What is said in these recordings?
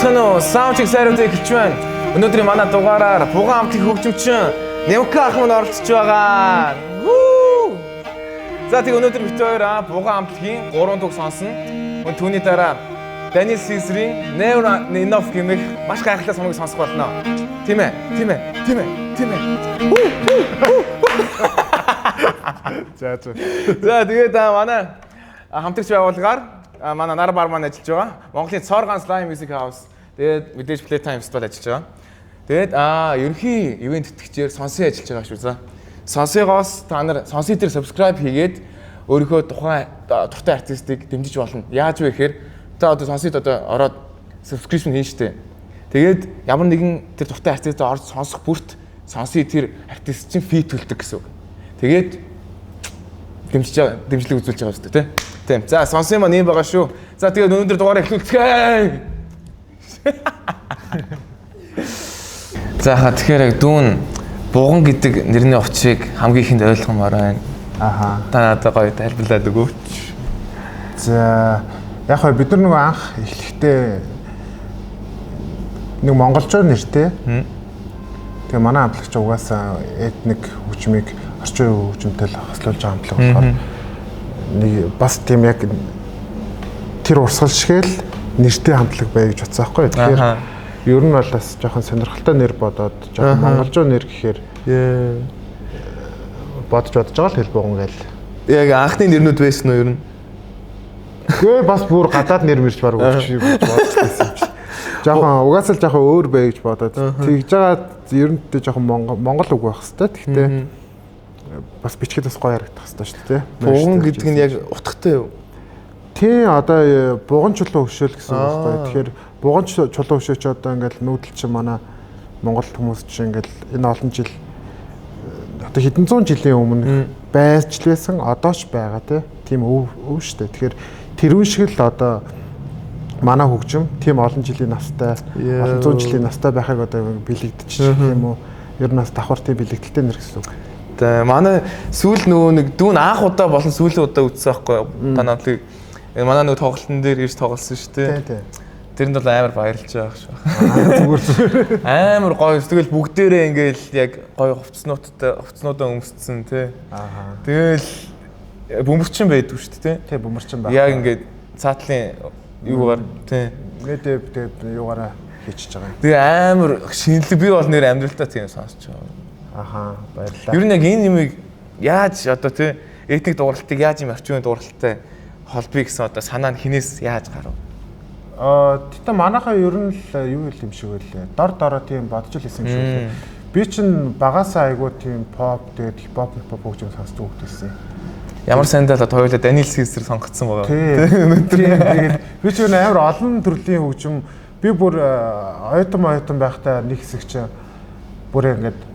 Байцгаана уу? Саундчиг сайруудыг хэлж байна. Өнөөдрийн манай дугаараар Бугаан хамтын хөгжимчин Нямка ах мань оролцож байгаа. За тэгээ өнөөдөр бит хоёр Бугаан хамтлагийн 3 дуг сонсно. Түүний дараа Daniel Caesar-ийн Never Enough гэмэх маш гайхалтай сумыг сонсох болно. Тийм ээ. За тэгээд манай хамтлагч байгууллагаар манай нар бар маань ажиллаж байгаа. Монголын Цоргаан Slime Music House. Тэгээд мэдээж Playtime Festival ажиллаж байгаа. Тэгээд ерөнхий ивент тэтгэгчээр сонсын ажиллаж байгаа шүү. За. Сонсыгоос та нар сонсын дээр subscribe хийгээд өөрийнхөө дуртай артистыг дэмжиж болно. Яаж вэ гэхээр та одоо сонсод одоо ороод subscription хийн штэ. Тэгээд ямар нэгэн тэр дуртай артистыг орж сонсох бүрт сонсыг тэр артист чинь фи төлдөг гэсэн үг. Тэгээд дэмжлэг үзүүлж байгаа шүү дээ, тийм. За, сонсын маань ийм байгаа шүү. За, тэгээд өнөөдөр дугаараа эхлүүлцгээе. За, тэгэхээр дүүн Буган гэдэг нэрний очийг хамгийн ихэнд ойлгомоор байна. Аха. Та надад гоё тайлбарлаад өгөөч. За, яг хөө бид нар нөгөө анх эхлэхдээ нэг монголчууд нэртэй. Тэгээ манай хамтлагч угаасаа этник хөгжмийг орчин үеийн хөгжмөнтэй хослуулж байгаа хамтлаг болохоор нэг бас тийм яг тэр урсгал шигээл нэртэй хамтлаг бай гэж бодсон байхгүй. Тэгэхээр ер нь бол бас жоохон сонирхолтой нэр бодоод жоохон монголжуу нэр гэхээр бодож байгаа л хэл Буган гээл. Яг анхны нэрнүүд байсан уу ер нь? Гээ бас бүр гадаад нэр мэрч баг өгч бодчихсон юм чи. Жоохон угаасаа л жоохон өөр бай гэж бодоод тэгж байгаа ер нь жоохон монгол үг байх хэвээр. Гэхдээ бас бичгээд бас гоё харагдах хэвээр шүү дээ. Буган гэдэг нь яг утгатай юу? Тий, одоо буган чулуу хөшөөл гэсэн үг байхгүй. Тэгэхээр буган чулуу хөшөөч одоо ингээл нүүдэл чинь манай монгол хүмүүс чинь ингээл энэ олон жил одоо хэдэн зуун жилийн өмнө байж л байсан, одоо ч байгаа тийм өв шүү дээ. Тэгэхээр тэрүүн шиг л одоо манай хөгжим тийм олон жилийн настай, олон зуун жилийн настай байхыг одоо бэлэгдэж юм уу? Ер нь бас давхар тийм бэлэгдэлтэй нэр гэсэн үг. Тэгээ манай сүүл нөгөө нэг дүүн анх удаа болон сүүлийн удаа үзсэн байхгүй та надлыг манай нөгөө тоглолтын дээр ирж тоглосон шүү дээ. Тий. Тэрэнд бол амар баярлж байгаа шүү. Зүгээр. Амар гоё. Тэгэл бүгдээрээ ингээл яг гоё хувцснуудаа өмсцэн тий. Тэгэл бөмбөрчин байдгүй шүү дээ тий. Тий, бөмбөрчин байна. Яг ингээд цаатлын юугаар тий. Тэгээд юугаараа хийчихэж байгаа. Тэгээ амар шинэлэг би бол нэр амьдралтаа тийм сонсож байгаа. Аха, баярлалаа. Ер нь яг энэ нэмийг яаж одоо тий этник дууралтыг яаж юм орчин үеийн дууралтай холбоё гэсэн одоо санаа нь хинээс яаж гарав? Тэгтээ манайхаа ер нь л юу хэл юм шиг байлээ. Дороо тийм бодож л хэлсэн юм шиг байлээ. Би чинь багасаа айгуу тийм pop тэгээд hip-hop хөгжим сонсдог хүмүүс байсан. Ямар сандал одоо хоёулаа Daniel Caesar сонгоцсон байгаа. Тэгээд би ч амар олон төрлийн хөгжим би бүр ойтон байхдаа нэг хэсэг чинь бүр ингээд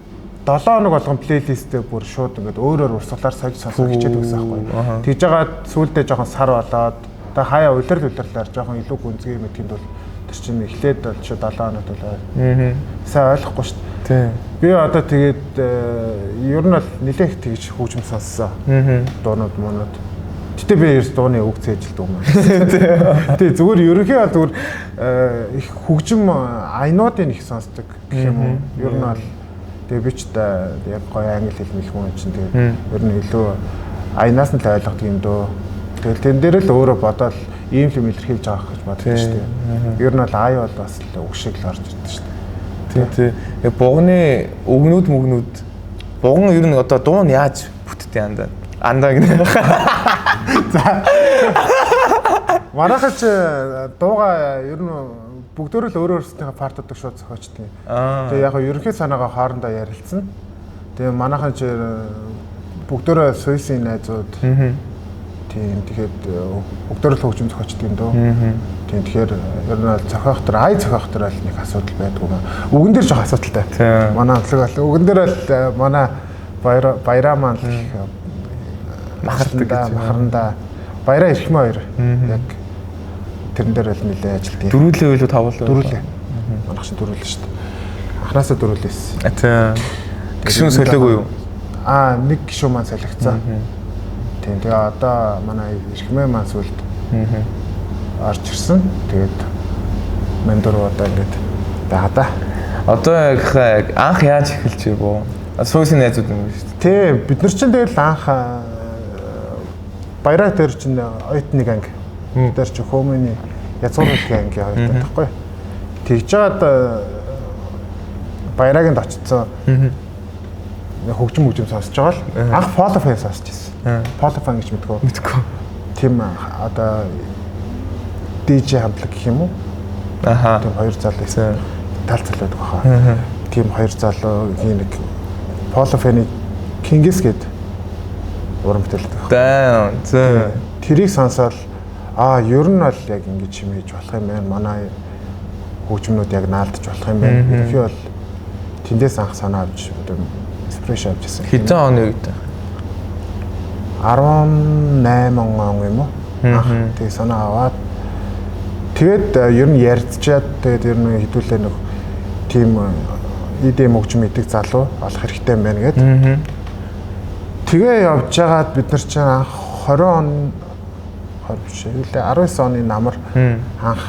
7 хоног болгон плейлистээ бүр шууд ингээд өөрөөр урсгалаар сольж сонсох хичээд байсан байхгүй. Тэгж байгаа сүүлдээ жоохон сар болоод та хаяа улирлаар жоохон илүү гүнзгий мэдгэнд бол тэр чинь эхлээд бол чи 7 хоногт бол сайн ойлгохгүй шүү дээ. Би одоо тэгээд ер нь бол нэлээх тэгж хөгжим сонссон. Дуунууд муунууд. Гэтэ би ерөөс дууны үг цээжилдэг юм аа. Тэг зүгээр ерөнхий бол зүгээр их хөгжим айнуудын их сонсдог гэх юм уу. Ер нь бол тэгээ би ч яг гоё англи хэл мэл хүн чинь тэгээ ер нь илүү айнаас нь л ойлгодог юм дөө. Тэгэл тэн дээр л өөрөө бодоод ийм юм илэрхийлж байгаа гэж боддог шүү дээ. Ер нь бол ай бол бас л үг шиг л орж ирдэг шүү дээ. Тий. Яг бугны өгнүүд буган ер нь одоо дуун яаж бүтдээ андаа гэнэ. За. Манайхач дууга ер нь бүгдөө л өөр өөрсдийнхээ партуудыг шууд зохиочдөг. Тэгээ яг ерөнхий санаагаа хоорондоо ярилцсан. Тэгээ манайхан ч бүгдөө Суйсийн найзууд. Тийм тэгээд бүгдөө л хөгжим зохиочдөг юм дөө. Тийм тэгэхээр ер нь зохиохтор л нэг асуудал байдгүй юм. Үгэн дээр жоох асуудалтай. Манай хамтлаг бол үгэн дээр л манай баяраа маань махаранда баяраа ирхмээ хоёр яг тэрэн дээр л нэлээ ажилтдаг. Дөрвөлөө илүү тавлаа. Дөрвөлөө. Манайх чинь дөрвөлөө шүү дээ. Анханасаа дөрвөлөөс. Гишүүн солиогүй юу? Нэг гишүүн маань солигдсон. Тийм. Тэгээ одоо манай ирхмээ маань сүлд орж ирсэн. Тэгээд Мандур одоо ингээд байгаа да. Одоо яг анх яаж эхэлж ирв? Сүүсийн найзууд юм шүү дээ. Тий, бид нар чинь тэгэл анх баяраа дээр чинь ойтныг анги. Тэр чинь хөөмөний язгуурлын анги хоёр таахгүй. Тэгж жаад баяраагийн очицсан. Хөгжим сонсож байгаа л анх Follow Fan сонсож байсан. Follow Fan гэж мэдгүй. Тийм одоо DJ хамтлаг гэх юм уу? Аха. Тийм хоёр залуу байсан. Талцлаад байгаа. Тийм хоёр залуугийн нэг Follow Fan-ы Кингис гээд уран бүтээлтэй байна. За. Тэрийг сонсоод ер нь бол яг ингэж хэмээж болох юм байна. Манай хөгжмнүүд яг наалдаж болох юм байна. Тэрхий бол тэндээс анх санаа авч инспирэшн авчихсан. Хэдэн оны үед? 18 он юм уу? Тэг санаа аваад тэгээд ер нь ярьцчаад тэгээд ер нь хэдүүлээ нэг тийм EDM хөгжим идэг залуу олох хэрэгтэй юм байна гэдэг. Тэгээ явж байгаад бид нар чинь анх 20 он 19 оны намар анх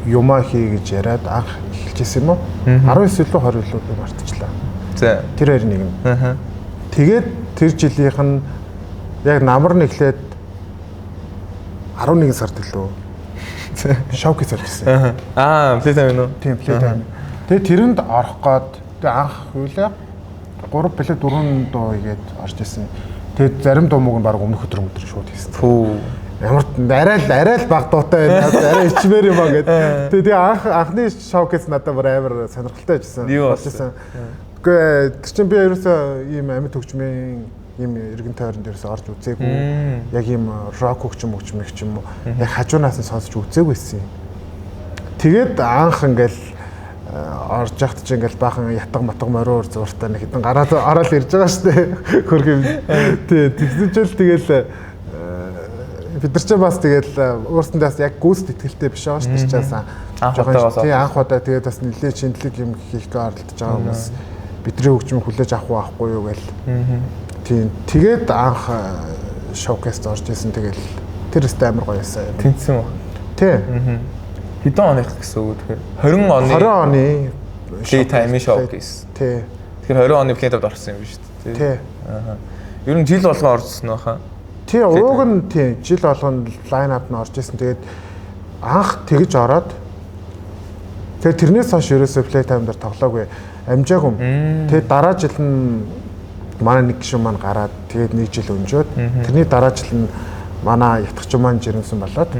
юмаа хий гэж яриад анх эхэлжсэн юм уу? 19 илүү 20 илүү би мартчихлаа. За. Тэр хоёр нэг нь. Тэгээд тэр жилийнх нь яг намар нь эхлээд 11 сард илүү шоукейс олжсэн. Playtime юу? Тийм, Playtime. Тэгээд тэрэнд орох гээд тэг анх үлээ 3 плей 4 дуу игээд орж исэн. Тэгээд зарим дуумыг нь баг өмнөх өдөр шууд хийсэн. Ямар арай л баг дуутай байна. Арай ичмээр юм аа гэдэг. Тэгээд анхны шоукейс надад бүр амар сонирхолтой байжсэн. Болсон. Гэхдээ тэр чинь би ерөөсөө ийм амьд хөгжмийн ийм эргэн тойронд ерөөсөө орж үзээгүй. Яг ийм рок хөгжим ч юм уу. Яг хажуунаас нь сонсож үзээгүйсэн. Тэгээд анх ингээл орж яхад чи ингээл баахан ятга матга мориор зуртаа нэг хэдэн гараад ирж байгаа штэ хөрг юм. Тий, тэгсэн ч л тэгэл бид нар ч бас тэгэл өөрсөндөөс яг гүйцэд итгэлтэй биш байгаа штэ чаасан. Тий, анх удаа тэгээд бас нэлээд шинэлэг юм хийхгээ оролдож байгаа хүмүүс бидний хөгжмийг хүлээж авах байхгүй юу гээл. Тийм. Тэгээд анх шоукейст орж исэн тэгэл тэр өстө амар гоё байсан. Тэнцсэн ба. Тий. Хэдэн оных гэсэн үг тэгэхээр 20 оны Playtime showcase. Тий. Тэгэхээр 20 оны Playtime-д орсон юм биш үү? Тий. Ер нь жил болгон орсон байхаа. Тий, ууг нь тий жил болгон лайн-ап нь орж исэн. Тэгээд анх тэгж ороод тэгээд тэрнээс хойш ерөөсөө Playtime дээр тоглоогүй амжаагүй. Тэгээд дараа жил нь манай нэг гишүүн маань гараад тэгээд нэг жил өнжөөд тэрний дараа жил нь манай ятгч маань жирэмсэн болоод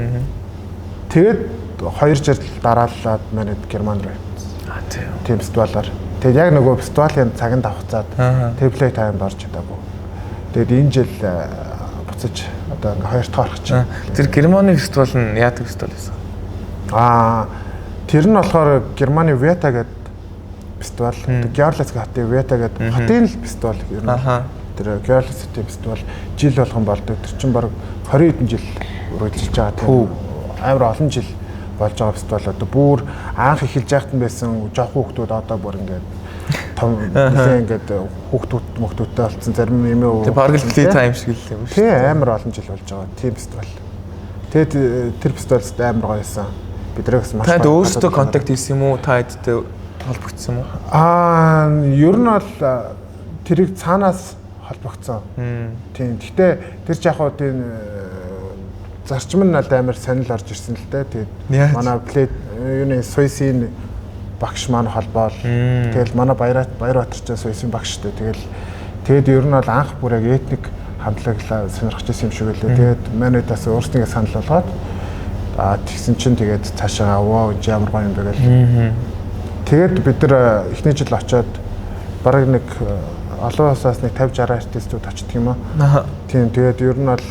тэгээд 2 жил дараалаад манайд Герман руу. Тийм фестивалаар. Тэгээд яг нөгөө фестивалийн цагт давхцаад Playtime-д орж чадаагүй. Тэгээд энэ жил буцаж одоо ингээ 2 дахь орох чинь. Тэр Германы фестивал нь яадаг фестивал байсан? Тэр нь болохоор Германы Вета гэдэг фестивал. Görlitz хотын Вета гэдэг хотын л фестивал ер нь. Тэр Görlitz хотын фестивал жил болгон болдог. Тэр чинь баг 20 хэдэн жил үргэлжилж байгаа. Тийм амар олон жил болж байгаа фестивал одоо бүр анх эхэлж байхад нь байсан жоох хүүхдүүд одоо бүр ингээд том ингээд хүүхдүүдтэй болсон зарим юм уу. Тэг баг л Playtime шиг л юм шүү. Тий, амар олон жил болж байгаа тийм фестивал. Тэгээд тэр фестивалд амар гоё байсан. Бидрээс маш танд өөрсдөө контакт хийсэн юм уу? Та хэдтэй холбогдсон юм уу? Ер нь бол тэрийг цаанаас холбогдсон. Тийм. Гэхдээ тэр яг хоо тийм зарчим нь аль амар сонир орж ирсэн л дээ. Тэгээд манай юуны Суйсийн багш маань холбоол. Тэгэл манай Баярбаатарч Суйсийн багштай. Тэгээд ер нь бол анх бүр яг этник хамтлаглаа сонирхож ирсэн юм шиг байлээ. Тэгээд манайдаас өөрсдөө санал болгоод тэгсэн чинь тэгээд цаашаа аваа энэ ямар гоё юм бэ гэл. Тэгээд бид нар эхний жил очиод бараг нэг олон улсаас нэг 50-60 артистууд очдөг юм аа. Тийм тэгээд ер нь бол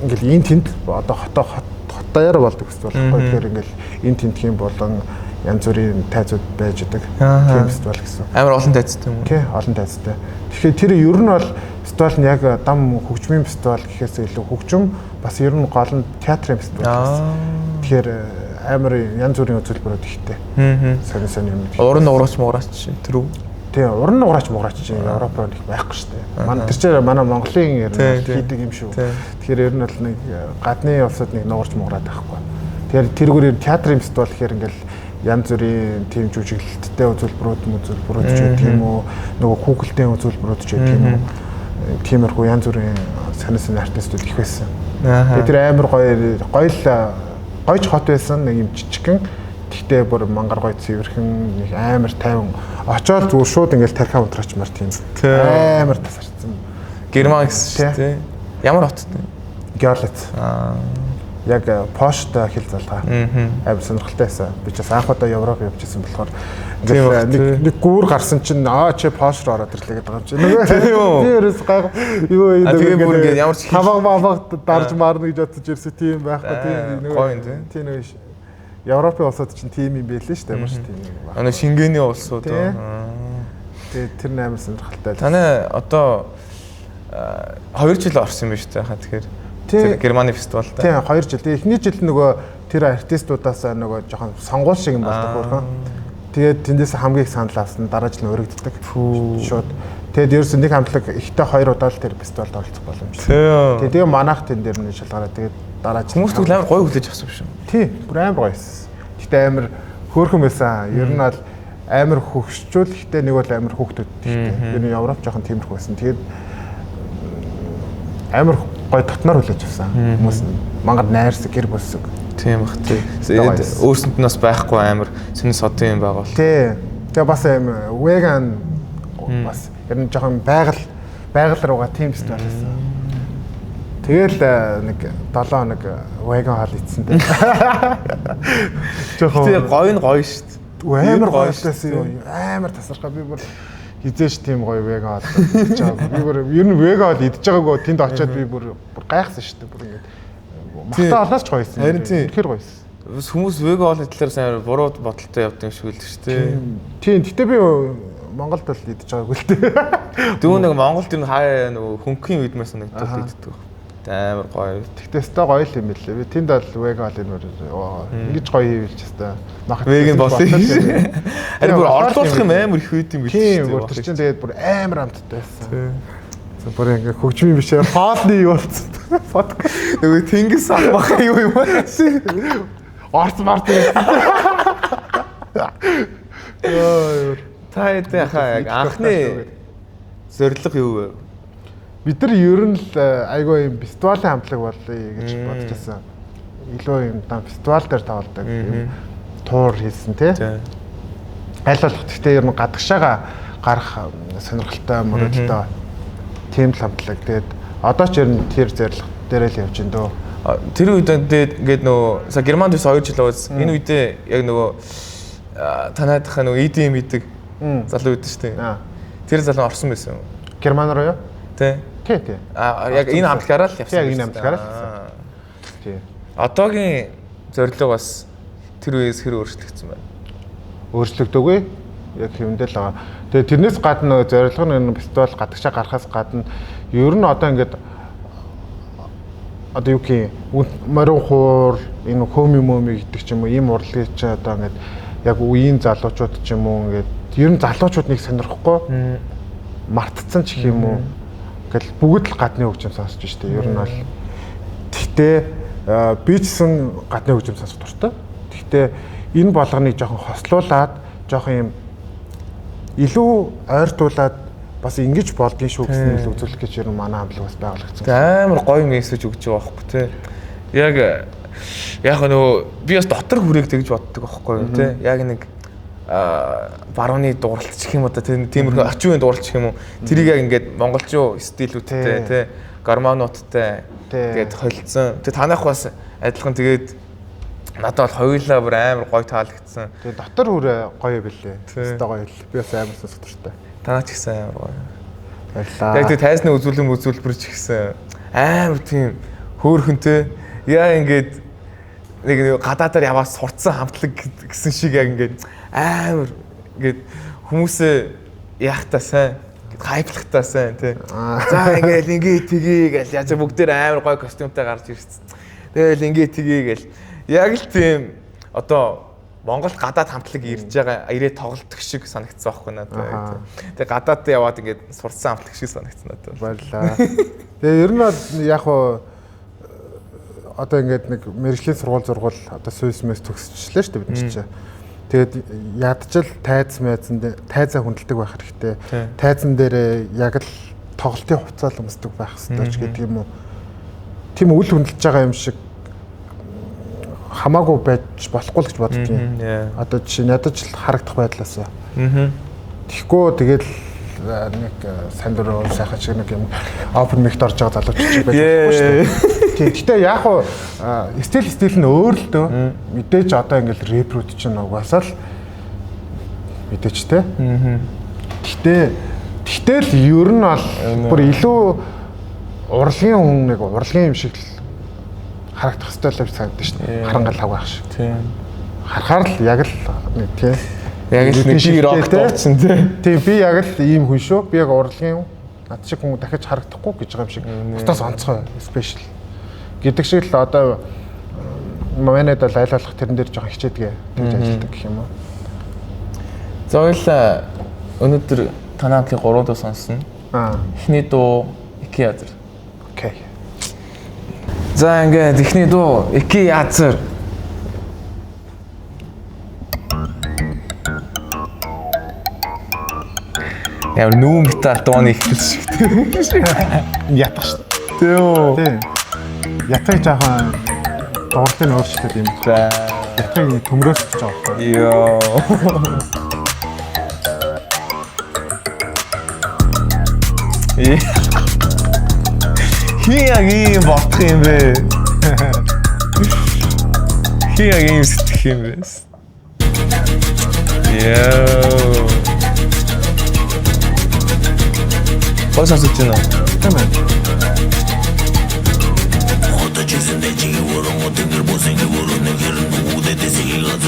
ингээл эн тэнд одоо хотоор болдог фестивал байхгүй. Тэгэхээр ингээл эн тентхийн болон янз бүрийн тайзууд байж идэг. Тийм фестивал гэсэн. Амар олон тайзтай юм уу? Тий, олон тайзтай. Тэгэхээр тэр ер нь бол фестивал нь яг дам хөгжмийн фестивал гэхээс илүү хөгжим бас ер нь гол нь театрын фестивал гэсэн. Тэгэхээр амар янз бүрийн үзүүлбэрүүд ихтэй. Сонь юм. Уран нуграач тэр үү? Тийм, уран нуграач чинь Европоор их байхгүй шүү дээ. Манай тэр чинь манай Монголын ер нь хийдэг юм шүү. Тэгэхээр ер нь бол нэг гадны улсад нэг нугарч муураад байхгүй. Тэгэхээр тэргүүрээр театрын фестивал гэхээр ингээл янз бүрийн тийм жүжиглэлттэй үзүүлбэрүүд ч гэх юм уу нөгөө хүүхэлдэйн үзүүлбэрүүд ч гэх юм уу тиймэрхүү янз бүрийн сонирхолтой артистууд их байсан. Тэгээд тэр амар гойч хот байсан нэг юм жижигхэн тэгтээ бүр мангар гоё цэвэрхэн нэг амар тайван очоод зүгээр шууд ингээл тархиа унтраачмаар тийм амар тасарсан. Герман гэсэн шүү дээ. Ямар хот вэ? Гёрлец. Яг Поштой хэл залгаа. Амар сонирхолтой байсан. Би ч бас анх удаа Европ явжсэн болохоор нэг гүүр гарсан чинь чи Пош руу ороод ирлээ гэдэг юм чи. Би ерөөс гайг юу ингээд ямар ч хамаг дарж маарна гэж бодож ирсэн тийм байхгүй тийм нэг Европын улсууд чинь тийм юм байлээ шүү дээ маш тийм юм байна. Шингэний улсууд. Тэгээд тэр амар сонирхолтой. Таны одоо 2 жил орсон юм байна шүү дээ хаа тэгэхээр. Тэр Германы фестивал та. Тийм 2 жил. Эхний жил нөгөө тэр артистуудаас нөгөө жоохон сонгуул шиг юм болдог хөрхөн. Тэгээд тэндээс хамгийн их санал авсан дараа жил өргөддөг. Шууд. Тэгээд ерөөс нэг хамтлаг ихтэй 2 удаа л тэр фестивалд оролцох боломжтой. Тэгээ манайх тэн дээр нь шалгаараа тэгээд дараа жил хүмүүс тэгвэл амар гоё хүлээж авсан юм шиг. Тийм. Бүр амар гоё байсан. Гэтэ амар хөөрхөн байсан. Ер нь бол амар хөгшчүүл ихтэй нэг бол амар хөөхтөд ихтэй. Ер нь Европ жоохон тиймэрхүү байсан. Тэгээд амар гоё дотноор хүлээж авсан. Хүмүүс мангад найрсаг гэр бүлсэг. Тийм бах тий. Өөрсөнд нь бас байхгүй амар сонир содын юм байгаа бол. Тий. Тэгээ бас юм веган бас ер нь жоохон байгаль руугаа тийм фестивал байсан. Тэгэл нэг 7 хоног веган хаал ицсэн дээ. Жоохон тий гоё шүү дээ. Амар гоё байсан юм. Амар тасархаа би бүр хизээш тийм гоё веган хаал идэж байгаа. Би бүр ер нь веган хаал идэж байгаагүй тэнд очиод би бүр гайхсан шүү дээ. Бүр ингэ махтаа олноос ч гоё байсан. Харин тийм. Тэр гоё байсан. Хүмүүс веган хаал идлээр сайн буруу бодолтой явдаг юм шиг л шүү дээ. Тийм. Гэтэ би Монголд л идэж байгаагүй л дээ. Дүүн нэг Монголд ер нь хаа нөгөө хөнгөхийн үед мэ санагддаг иддэг. Амар гоё. Тэгтээ өстой гоё л юм билээ. Би тэнд бол веган хаал ингэж гоё хийвэлч өстой. Веган болсон юм. Харин бүр орлуулах юм амар их үйд юм билээ. Тийм. Бүр тэр чинь тэгээд бүр амар амттай байсан. Бүр ингээ хөгжмийн биш хоолны юу болсон. Нөгөө тэнгис авах юу юм бэ? Орц март. Та яа хаа яг анхны зорилго юу вэ? Бид нар ер нь л айгүй юм фестивалийн хамтлаг болъё гэж бодож байсан. Илүү юм дан фестивал дээр тоглодог юм туур хийсэн тий. Аль болох гэхдээ ер нь гадагшаага гарах сонирхолтой мөрөдөлтөө тийм л хамтлаг. Тэгээд одоо ч ер нь тэр зорилго дээрээ л явж байна дөө. Тэр үед ингээд нөгөө са Германд 2 жил байсан. Энэ үедээ яг нөгөө танайдах нөгөө EDM хийдэг залуу үүд шүү дээ. Тэр залуу орсон байсан юм. Герман руу юу? Тий. Тий. Яг энэ хамтлагаараа л явсан. Яг энэ хамтлагаараа л явсан. Тий. Одоогийн зорилго бас тэр үеэс хэр өөрчлөгдсөн байна? Өөрчлөгдөөгүй. Яг хэмдэл байгаа. Тэгээ тэрнээс гадна зорилго нь фестивал гадагшаа гарахаас гадна ер нь одоо ингээд одоо юу гэх юм морин хуур энэ хөми мөми гэдэг ч юм уу ийм урлагийг ч одоо ингээд яг үеийн залуучууд ч юм уу ингээд ер нь залуучууд нэг сонирхгүй мартцсан ч юм уу ингээл бүгд л гадны хөгжим сонсож штэ ер нь бол тэгтээ би ч гэсэн гадны хөгжим сонсох дуртай. Тэгтээ энэ болгоныг жоохон хослуулад жоохон юм илүү ойртуулад бас ингэж болдгийн шүү гэсэн л үзүүлэх гэж ер нь манай хамтлаг бас байгуулагдсан. Амар гоё мессеж өгч байгаа байхгүй тий. Яг нөгөө би бас дотор хүрээдэг гэж боддог байхгүй юу тий. Яг нэг барууны дууралт гэх юм уу тиймэрхүү орчин үеийн дууралт гэх юм уу. Тэрийг яг ингээд монголчуу стилүүдтэй тий гармонуудтай тэгээд холилдсон. Тэгээд танайх бас адилхан тэгээд надад бол хоёулаа бүр амар гоё таалагдсан. Тэгээд дотор хүрээ гоё билээ. Өстой гоё л. Би бас амар сонсогдортой. Танаа ч гэсэн амар гоё. Баярлаа. Яг тэгээд тайсны үзүүлбэр ч гэсэн амар тийм хөөрхөнтэй. Яа ингээд нэг гадаадаар яваас сурцсан хамтлаг гэсэн шиг яг ингээд амар ингээд хүмүүсээ яахтаа сайн хайплахтаа сайн тий. За ингээд тгий гэж яаж бүгдээр амар гоё костюмтай гарч ирсэн. Тэгэл ингээд тгий гэж яг л тийм одоо Монгол гадаад хамтлаг ирж байгаа ирээ тоглолтог шиг санагдсан байхгүй надад. Тэгээ гадаад яваад ингээд сурцсан хамтлаг шиг санагдсан надад. Баярлаа. Тэгээ ер нь бол яг хуу одоо ингээд нэг мэрэгжлийн сургууль одоо Сүйс мэс төгсчлээ шүү дээ бид чинь. Тэгээд ядчил тайзаа хүндэлдэг байх хэрэгтэй. Тайзан дээр яг л тоглолтын хувцас өмсдөг байх хэрэгтэй ч гэдэг юм уу. Тийм үл хөндлөж байгаа юм шиг хамаагүй байж болохгүй л гэж бодож байна. Одоо жишээ нь ядаж харагдах байдлаас. Тэгэхгүй тэгэл нэг сайн дуруу сайхан шиг нэг юм open mic-д орж байгаа залууч шиг байж болохгүй шүү дээ. Тийм. Гэтэ яг уу стил нь өөр л дөө. Мэдээж одоо ингээл репрут чинь угаасаа л мэдээч те. Гэтэ л ер нь бол бүр илүү урлагийн хүн нэг урлагийн юм шиг л харагдах хэрэгтэй л гэж санагдаж шүү дээ. Харангал хав байх шиг. Тийм. Харахаар л яг л нэг тийм. Яг л нэг шиг рок дурцсан тийм. Би яг л ийм хүн шүү. Би яг урлагийн хүн. Над шиг хүн дахиж харагдахгүй гэж байгаа юм шиг. Бутаас онцгой спешиал. Гэдэг шиг л одоо манайд бол айл болох тэрэн дээр жоохон хичээдгээ тэгж ажилладаг гэх юм уу. За ойлаа өнөөдөр танаагийн 3 дуу сонсно. Эхний дуу Iki Язар. Окей. За ингээд эхний дуу Iki Язар. Ямар нүүн метал дууны ихтэй шиг. Ятах шүү. Тийм. Ятах жаахан дууртын өөрчлөлт юм. Ятахыг төмрөөсөж байгаа байхгүй. Йоо. Хияг юм бодох юм бэ? Хияг юм сэтгэх юм бэ? Йоо. Босоо сууч нэ. Тамаа.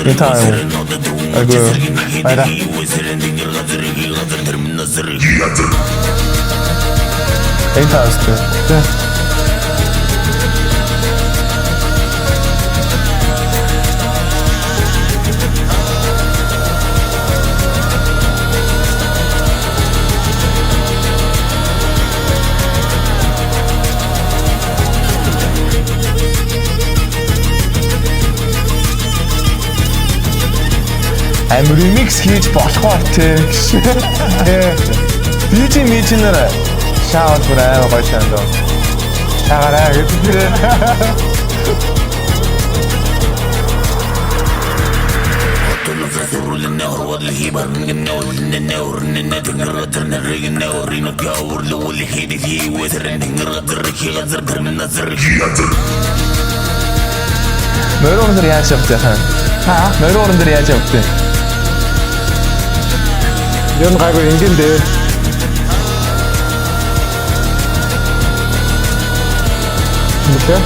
Гитар. Агүй. Баяра. Энтаастай. Амир ремикс хийж болохгүй те. DJ Mijner шаал бүр амар гоё шаандаа. Шагараа гэдэг. Мөрөөр нь яаж явах вэ? Мөрөөр нь яаж явах вэ? Ер нь гайгүй ингэн дээ. Мэдээ.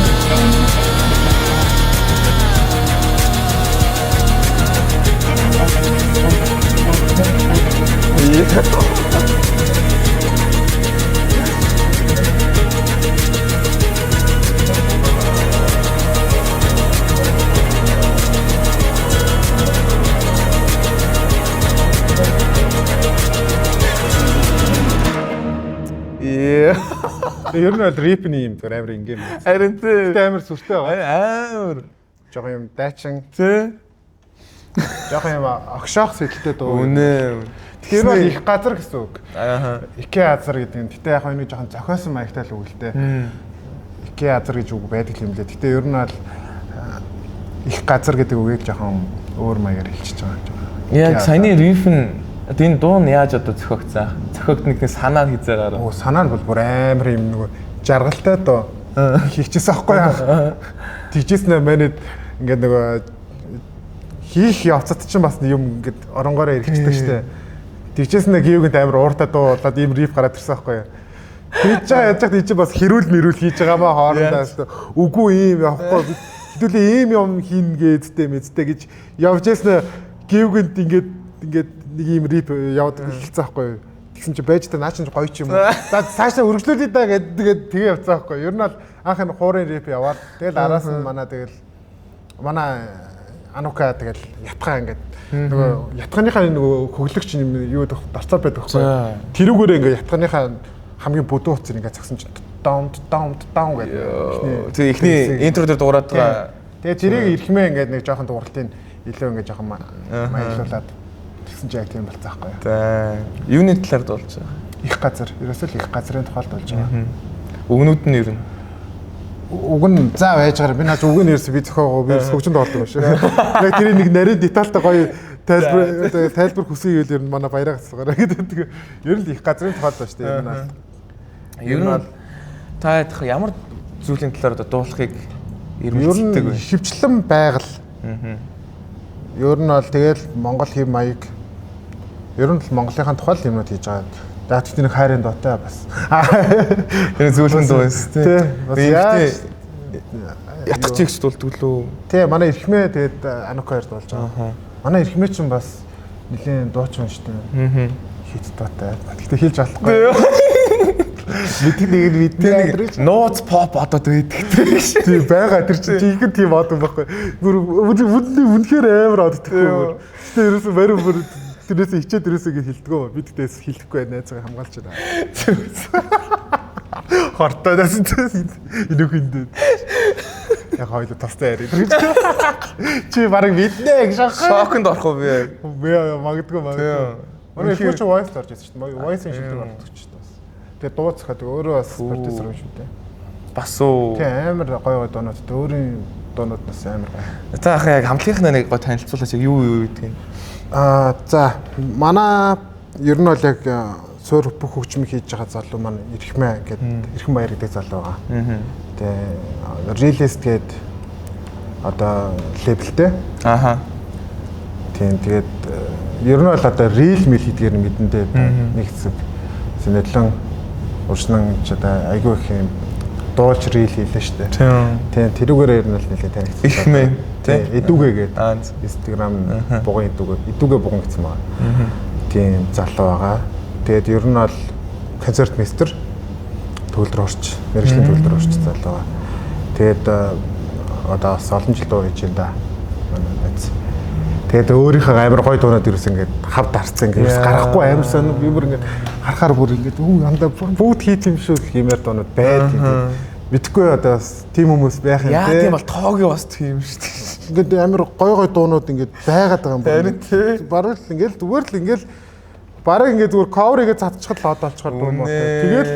Ер нь бол рэпний юм тэр амар ингээм. Харин тий. Амар сүртэй байгаа. Амар. Жохоо юм дайчин. Тий. Жохоо юм огшоох сэтэлтэй дуу. Үнэ. Тэгэхээр бол их газар гэсэн үг. Аа. Iki Язар гэдэг нь. Гэтэ яг энэ жоохон зохиосон маягтай л үгэлтэй. Iki Язар гэж үг байдаг юм лээ. Гэтэ ер нь бол их газар гэдэг үгийг жоохон өөр маягаар хэлчихэж байгаа. Яг саяны риф нь энэ дуу нь яаж одоо зохиогдсон? Зохиогдныг санаа хизээгээр. Оо санаа нь бол бүр амар юм нөгөө жаргалтай доо хийчихсэн аахгүй яа. Тэгжсэн манайд ингээд нөгөө хийх явцад чинь бас юм ингээд оронгоороо эргэждэг штэ. Тэгжсэн гівгэнд амар ууртаа дуу болоод ийм риф гараад ирсэн аахгүй яа. Тэгж яаж яах тийч бас хэрүүл мэрүүл хийж байгаа маа хоорондоо штэ. Үгүй ийм явахгүй хэдүүлээ ийм юм хийн гэдтэй мэдтэй гэж явж яснаа гівгэнд ингээд нэг ийм рип яваад хэлсэн аахгүй юу. Тэгсэн чи байж та наа чинь гоё ч юм уу. За цаашаа өргөжлүүлээ да гэдэг тэгээ явцсан аахгүй юу. Ер нь бол анх нь хуурын рип яваад тэгэл араас нь манай Анука тэгэл ятгаа ингээд нөгөө ятганыхаа нөгөө хөглөгч юм юу дарцаа байдаг аахгүй юу. Тэрүүгээрээ ингээд ятганыхаа хамгийн бүдүүн хуцыг ингээд загсан чинь гэдэг. Тэгээ ихний интро дээр дуурайд байгаа. Тэгээ тэрийг эрхмээ ингээд нэг жоохон дууралтын илүү ингээд жоохон маялуулаад тэгсэн чинь яг тийм болцсон байхгүй юу. За юуны талаар дуулж байгаа? Их газар. Ерөөсөө л их газрын тухайд болж байгаа. Өгнүүд нь ер нь уг нь за байжгаар би наач үг нь ерөөсөө би зөхөөгөө би хөгжинд ордог байна шүү. Яг тэрийг нэг нарийн детальтай гоё тайлбар хүсье гэвэл ер нь манай баяраа гацлагаараа гэдэг. Ер нь их газрын тухайд байна шүү дээ. Ер нь та ямар зүйлийн талаар одоо дуулахыг эрмэлздэг вэ? Хөвчлэн байгаль. Ер нь бол тэгэл Монгол хэв маяг ер нь л Монголынхаа тухай л юмнууд хийж байгаа. Даад тийм хайрын доотой бас. Энэ зүйлэн дуу эс тий. Ятгах чигч дуулдаг лөө. Тий, манай эрхмээ тэгээд Анук хоёр дуулж байгаа. Манай эрхмээ ч бас нэлийн дуучин шүү дээ. Хит доотой. Гэтэ хэлж болохгүй. Мэддэг нууц pop одод байдаг шүү. Тий, байгаа тэр чинь тийхэн тийм од юм байхгүй. Үнэхээр амар од тэгэхгүй. Гэтэ ерөөсөө бариу тэрнээс ичээд ерөөсөө гэж хэлдэггүй. Бид тэгтээс хэлэхгүй найзгаа хамгаалж байна. Хортоодаас инүүхэндээ. Яг хоёул тастай ярив. Чи барыг мэднэ гэж шоконд орох уу би? Би магадгүй. Манай их ч voice орж ирсэн шүү дээ. Voice-ийн шилдэг болдог ч бас. Тэгээ дууцахад өөрөө бас продюсер юм шүү дээ. Бас уу. Тэг амар гоё дуунууд. Өөрийн дуунууднаас амар гоё. Та ахаа яг хамтлагийнхнаа нэг гоё танилцуулаач юу гэдэг юм. За манай ер нь бол яг суур бүх хөгжмийг хийж байгаа залуу маань Эрхмээ гэдэг Эрхэн Баяр гэдэг залуу байгаа. Тэгээ Release гэдэг одоо лейблтэй. Тийм тэгээд ер нь бол одоо Real Mill гэдгээр мэдэндээ нэг хэсэг зэнэдлэн уршнан ч одоо айгүй их юм дуулж Real хийлээ шүү дээ. Тийм тэрүүгээр ер нь л нэлээд танигдсан. Эрхмээ тийм Эдүгэ гэдэг Instagram бугын Эдүгэ буган гэсэн байгаа. Тийм залуу байгаа. Тэгээд ер нь бол концерт мастер төгөлдөр орч, мэргэжлийн төгөлдөр орч залуу байгаа. Тэгээд одоо бас олон жил дуу хийж байна да. Манай найз. Тэгээд өөрийнхөө амар гоё дуунууд ерөөс ингээд хавд харцсан ингээд гарахгүй амар сонь би бүр ингээд харахаар бүр ингээд андаа бүгд хийх юм шүү гэмээр дуунууд байдаг. Мэдхгүй одоо бас тийм хүмүүс байх юм те. Яа тийм бол тоогийн бас тийм шүү дээ. Ингээд амар гоё дуунууд ингээд байгаад байгаа юм байна. Бараг л ингээд зүгээр л ингээд бараг ингээд зүгээр cover-ыг цацчихад л одоолчоор дуу мөн. Тэгээд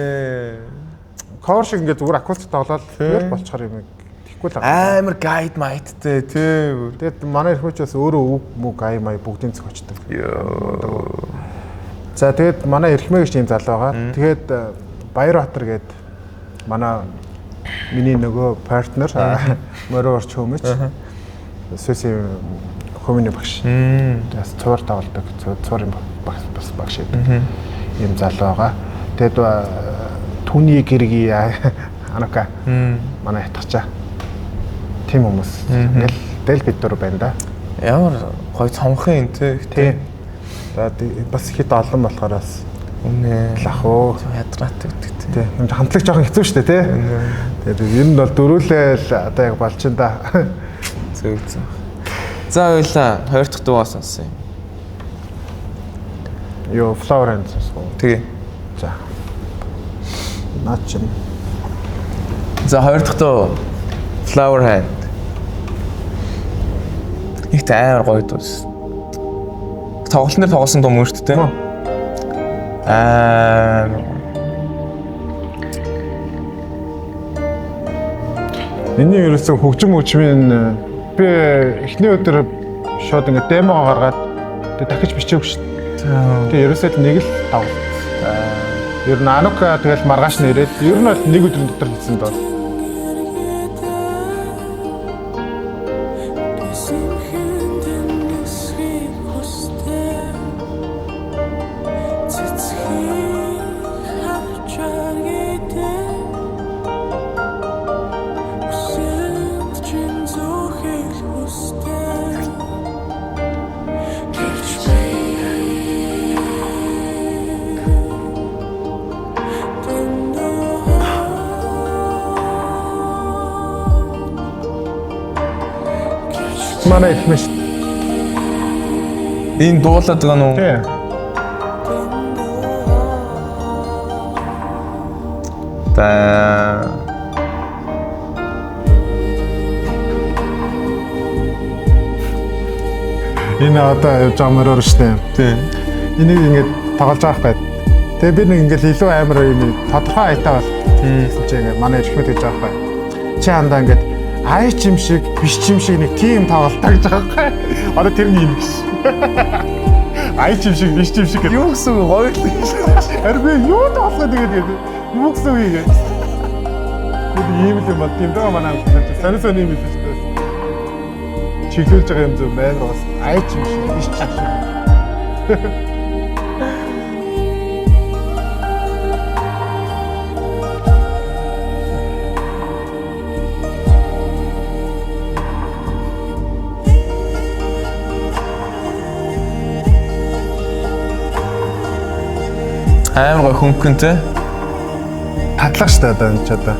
cover шиг ингээд зүгээр акустик тоглоод тэгээд болчихоор юм. Тэгэхгүй л амар guide mightтэй тий. Тэгээд манай ихвч бас өөрөө үг мүг ай май бүгдийн зохиочдаг. За тэгээд манай Эрхмээ гэж юм залуу байгаа. Тэгээд Баярбаатар гээд манай миний нөгөө партнер мөрөө орч хүмүүч Сүси хүмүүний багш. Тэгээс цуур тоглодог, цуурын багш гэдэг юм залуу байгаа. Тэгэд түүний гэрги Анука манай ятгачаа тийм хүмүүс ингээл бид нар байна да. Ямар гой цомхон тий. Бас хит олон болохоорс үнэ лах уу ядраатай гэдэг тий. Юм хамтлаг жоохон хэцүү шүү дээ тий. Тэгээд ер нь бол дөрүүлээ л одоо яг болж байна да. Зөв. За ойлаа хоёр дахь дуу сонсон юм. Yo flower and сонсгоо. Тэгээ. За. Наач. За хоёр дахь дуу Flower Hand. Их амар гоё дуу. Тоглолтын дээр тоглосон дуу мөн шүү дээ. Миний ерөөсөн хөгжмийн би эхний өдөр шууд ингээд демого гаргаад тэг дахиж бичээгүй шүү дээ. Тэг ерөөсөө нэг л тоглолт. Ер нь Анука тэгэл маргааш нэрээд ер нь бол нэг өдрийн дотор хийсэн доо. Манай их мэш. Энэ дуулаад байгаа нь уу? Тий. Та Энэ одоо жамраар штэ. тийм. Энийг ингээд тоглож байгаа хэрэг. Тэгээ би нэг ингээд илүү амар юм тодорхой айтаа бол гэсэн чи ингээд манай ихмэд гэж байгаа хэрэг. Чи андаа ингээд ай чим шиг биш чим шиг нэг тим тоглолт гэж байгаа хэрэг. Одоо тэрний юм гэж. Ай чим шиг биш чим шиг гэдэг. Юу гэсэн үг гоё л. Харин би юу тоглох гэдэг юу гэсэн үг юм. Ийм л юм бол тийм даа манай сони юм биш үү? Чиглүүлж байгаа юм зөв байна бас ай чим шиг биш чим шиг. Амар гоё хөнгөнтэй. Татлах штэ одоо энэ ч одоо.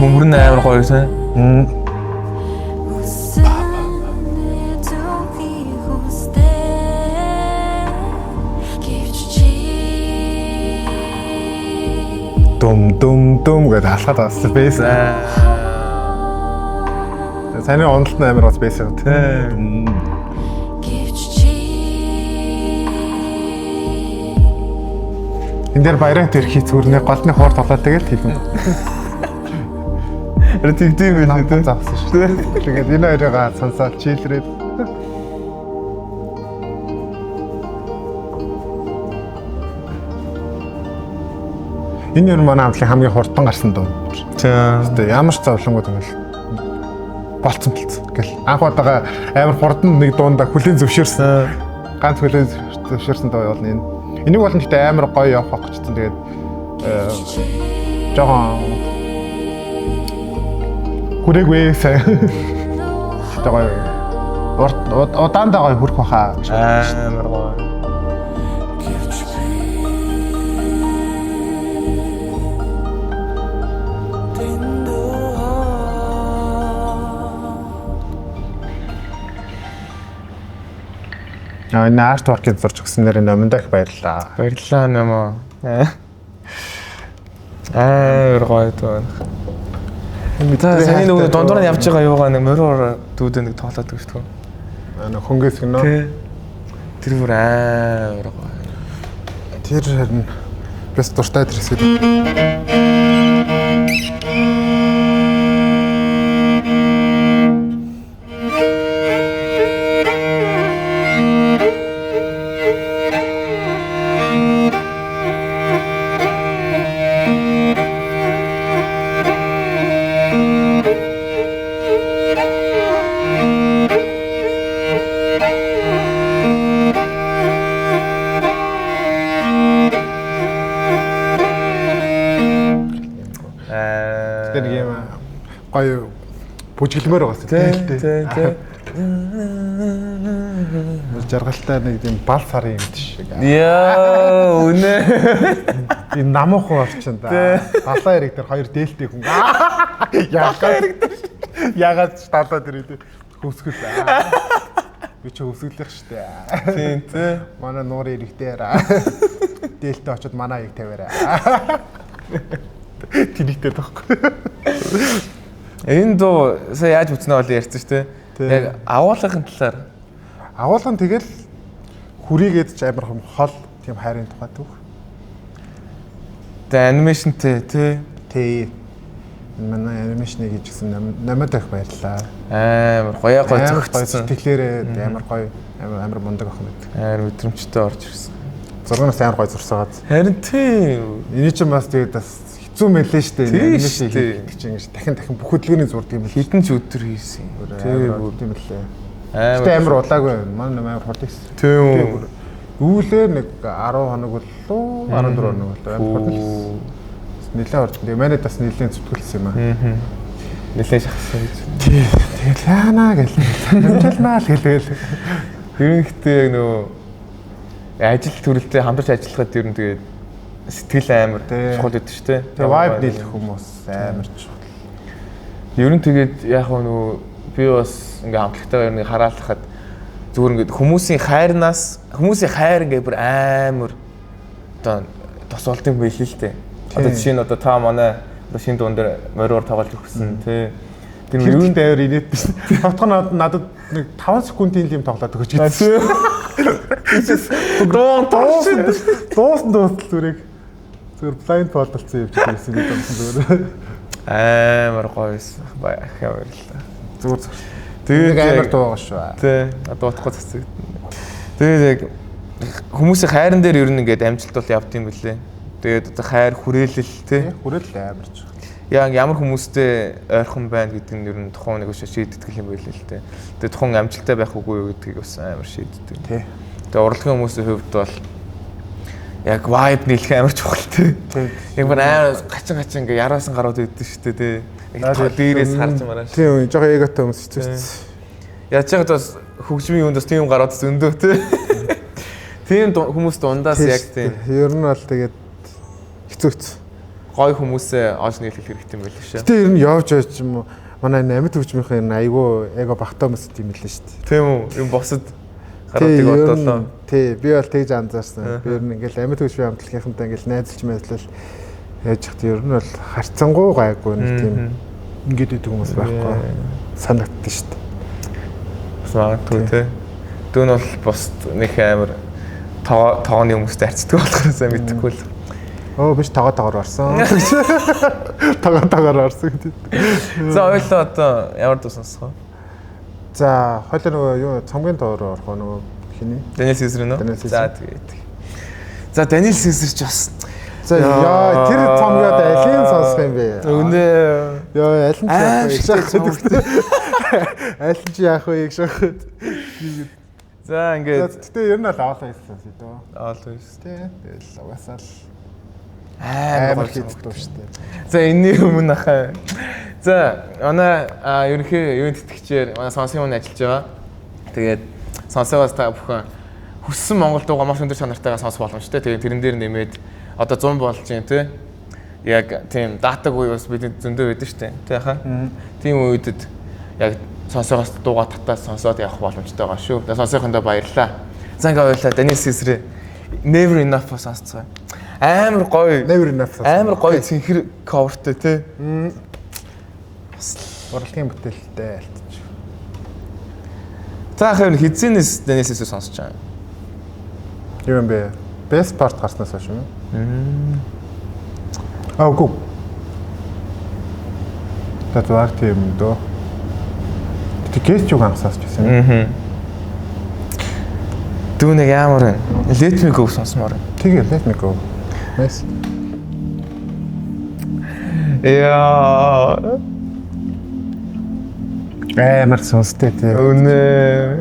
Мөнгөн амар гоё сан. Дум гэдэг алхаад бас бэйс. Саний онолт нь амар бас бэйс юм тийм. Энд дээр баярын тэрхий зүрнээ голны хуур тоглоод тэгэл хэлнэ. Тэгдэм байх тийм завсан шүү дээ. Тэгээд энэ хоёроо сонсоод чийлрээд энэ юу манай амтлын хамгийн хурдан гарсан дуу. Тийм. Ямар ч зовлонгууд ингээл болцсон гэл. Анх удаага амар хурдан нэг дуунда хүлийн зөвшөөрсөн. Ганц хүлийн зөвшөөрсөн дуу бол энэ. Энийг бол нэгтэй амар гоё явах гэж чинь тэгээд жоохон хүрээгүй сайн. Тэгээд удаандаа гоё хүрэх баха гэж бодсон. Амар гоё. Энэ арт-воркийг зурж өгсөн нэр номондох баярлалаа. Баярлалаа нэмээ. Амар гоё тоо. Та саний нөгөө дундуур нь явж байгаа юугаа нэг мориор дүүдэ нэг тоглоод өгч төө. Нэг хөнгөөс гинөө. Тэр бүр амар гоё. Тэр харин бас дуртай дэрсээ. Гоё бүжгэлмээр байгаа тийм. Жаргалтай нэг тийм бал сарын юм шиг. Яа, үнэ. Энэ намуухан орчин да. Балаа хэрэг дээр хоёр дээлтэй хүн. Ягаад ч талаа дээр хөвсгөл. Би ч хөвсгөлөх штэ. Тийм тий. Манай нуур эрэгтэй. Дээлтэй очиод манай ийг тавиараа. Тэнийгтэй тахгүй. Энэ дуу сая яаж үзнэ бол ярьсан шүү дээ. Яг агуулгын талаар. Агуулгын тэгэл хүрээгээд ч амар хол тийм хайрын тухай түүх. Тэгээ анимашнтэй тий. Тий. Манай анимашны гэж гисэн намайг их баярлаа. Амар гоё зөгцсөн. Сэтгэлээрээ амар гоё амар мундаг ах мэд. Амар өдрөмжтэй орж ирсэн. Зургаас амар гоё зурсаагаад. Харин тий. Эний чинь бас тэгээд бас хэцүү мэлээ штэ. Анимашн гэж ингэж дахин бүх хөдөлгөөний зурдаг юм. Хитэн ч өдөр хийсэн. Тий тийм лээ. Амар удаагүй. Манай амар хол хийсэн. Тийм. Үүлээ нэг 10 хоног боллоо 14 хоног боллоо амар хол. Нилээ орд. Тэгээ манайд бас нилийн зүтгүүлсэн юм аа. Нилээ шахсан гэж. Тий. Тэгээд яана гэл. Амжилнаа л гэлээл. Тэрнийхтэй яг нөгөө ажил төрөлтэй хамтарч ажиллахад ер нь тэгээд сэтгэл амар чухал гэдэг шүү дээ. Тэгээ vibe нийлэх хүмүүс амар чухал. Ер нь тэгээд яг нөгөө би бас ингээ хамтлагтайгаа ер нь хараалахад зүгээр ингээ хүмүүсийн хайр ингээ бүр амар одоо тосолт юм байл л дээ. Одоо жишээ нь одоо та манай одоо шинэ дуун дээр мориор тоглож өгсөн тий. Тэр юунд авир инээд биш. Тавтхан надад нэг 5 секундын юм тоглоод өгч гэсэн. Дуусан зүрэг зүгээр blind бололцсон юм гэсэн юм зүгээр. Амар гоёсэн. Баяхаа баярлаа. Зүгээр. Тэгээд амар дуугаа шүү. Тий. Дуутахгүй цацдаг. Тэгээд яг хүмүүсийн хайран дээр ер нь ингээд амжилт бол явд юм бэлээ. Тэгээд одоо хайр хүрээлэл тий. Хүрээлэл амарч. Яг ямар хүмүүстэй ойрхон байна гэдэг нь ер нь тухайн нэг шийддэг юм байл л дээ. Тэгээд тухайн амжилттай байх үгүй юу гэдгийг бас амар шийддэг. Тий. Тэгээд урлагийн хүмүүсийн хувьд бол яг vibe нийлэх амар чухал тий. Яг бүр амар гачин ингээ яраасан гарууд өгдөн шүү дээ тий. Яг дээрээс харж мараа шүү. Тийм жоохон эготой хүмүүс ч тийм. Яаж ч бас хөгжмийн юунд бас тийм гарууд зөндөө тий. Тийм хүмүүс дундаас яг тийм. Ер нь бол тэгээд хэцүүц. Гой хүмүүсээ олж нийлэх хэрэгтэй юм байл шүү. Гэтэ ер нь явж байж юм уу? Манай амьд хөгжмийнхээ айгүй эго багтаа хүмүүс тийм л шүү дээ. Тийм үү? Юм босод гаруудыг бодлоо. Тий, би бол тэгж анзаарсан. Би ер нь ингээл амьд хөгжмийн хамтлагийнхантай ингээл найзалж мэдлэл яаж ихтэй ер нь бол харцангуй гайгүй нэг тийм ингээд идэг хүмүүс байхгүй санагддаг шүү дээ. Бас магадгүй тий. Дүүн бол бос нэг амар тоогоны хүмүүстэй харьцдаг болохоор сайн мэдэхгүй л. Оо биш тагаар орсон. Тагаар орсон гэдэг. За ойлоо одоо ямар дуу сонсох вэ? За хойлоо нөгөө юу цомгийн доор орох нөгөө хиний? Даниэл Сесэр нөө. За тэгээд. За Даниэл Сесэр ч бас. За яа тэр цомгоод алийг сонсох юм бэ? Өнөө. Яа аль нь яах вэ? Аль нь яах вэ гэж шахаад. За ингээд. Гэтэ ер нь л авах байсан шүү дээ. Авах байсан. Тэгэл угаасаа л амар хийддэг шүү дээ. За энэний өмнө ахаа. За манай ерөнхий юунд тэтгэгчээр манай сонсын хүн ажиллаж байгаа. Тэгээд сонсоогоос та бүхэн хүссэн Монгол дуугаа маш өндөр чанартайгаа сонсох боломжтой. Тэгээд тэрэн дээр нэмээд одоо 100 болж юм тий. Яг тийм датаг үе бас бид зөндөө байдаг шүү дээ. Тий хаа. Тийм үедэд яг сонсоогоос дуугаа татаад сонсоод явах боломжтой байгаа шүү. Тэгээд сонсохондоо баярлалаа. За ингээ баярлалаа. Даниэл Сесэр Never Enough сонсцгоо. Амар гоё. Never Enough. Амар гоё цэнхэр coverтэй тий. Урлагийн бүтээлтэй альтж. За хавь хизэнээс Даниэл Сесэр сонсож байгаа. Юу юм бэ? Best part гарснаас хойш юм. Үгүй. Татвар тийм дөө. Тэгээд ч юу гансаас ч гэсэн. Дүүнэг ямар вэ? Let me go сонсмоор. Тэгээ let me go. Nice. Яа. Амар сонстой тий. Өнөө.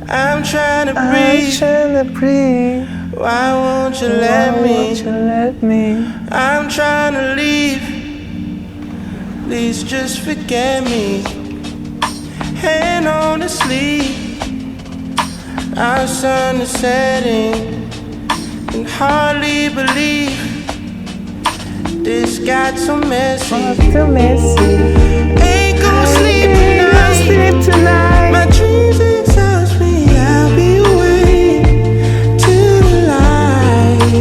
I'm trying to breathe. Why won't you let me? I'm trying to leave. Please just forget me. Hand on the sleeve. Our sun is setting. And hardly believe this got so messy. Ain't gonna sleep tonight. My dreams exhaust me. I'll be awake till the light.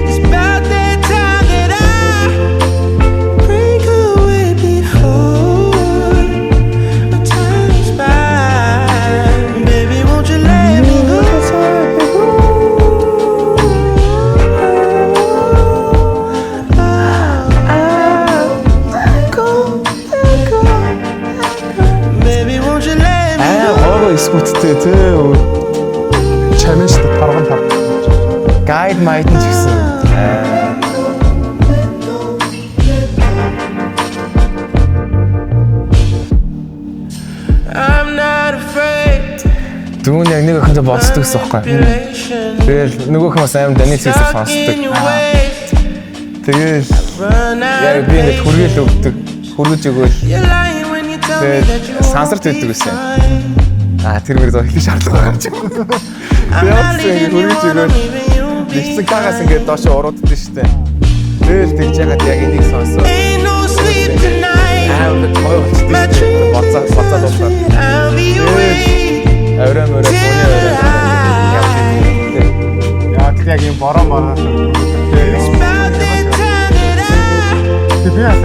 It's about that time that I break away before бүттэй тий. Challenge тарган тав. Guide майдан ч гэсэн. I'm not afraid. Дүүн яг нэг охинтой болцдог гэсэн байхгүй. Тэгэл нөгөөх нь бас аим Даниэл Сесар сонсдог. Тэгэл яг би нэг хүргээл өгдөг. Хүргэж өгөөл. Тэгээд сансарт өгдөг гэсэн. Тэр мөр зоо их шаардлага гарч байгаа. Тэгээд хүргэж өгөөл. Нэгсэн кагаас ингээд доош урууддаг штэ. Тэгэл тэгж ягаад яг энийг сонсоо. Ain't no sleep tonight. Боцоо дуусаад. Аврам мөрөө тооны Яа тэг яг юм бороо. Би бас амар дуртай. Тэгээд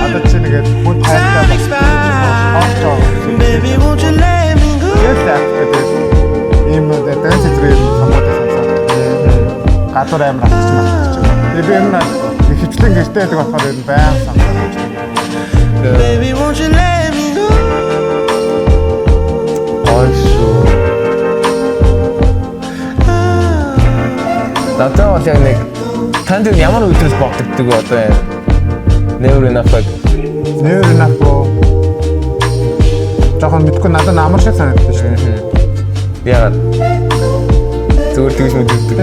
одоо чи нэгэд хүн тайлбар Baby, won't you let me go? ийм дэнс зэрэг хамаатай сонсоод гадуур амар атчих магтчих. Тэгээд би энэ хөвчлэн гэртээ байдаг болохоор энэ баян сонсоод. Baby, won't you let me go? Надад бол яг нэг танд ямар үйлдэл бодогддог одоо юм. Never enough. Жохон мэдгүй надад амар шиг санагддаг шүү дээ. Яагаад? Зүгээр тэгж мэддэг.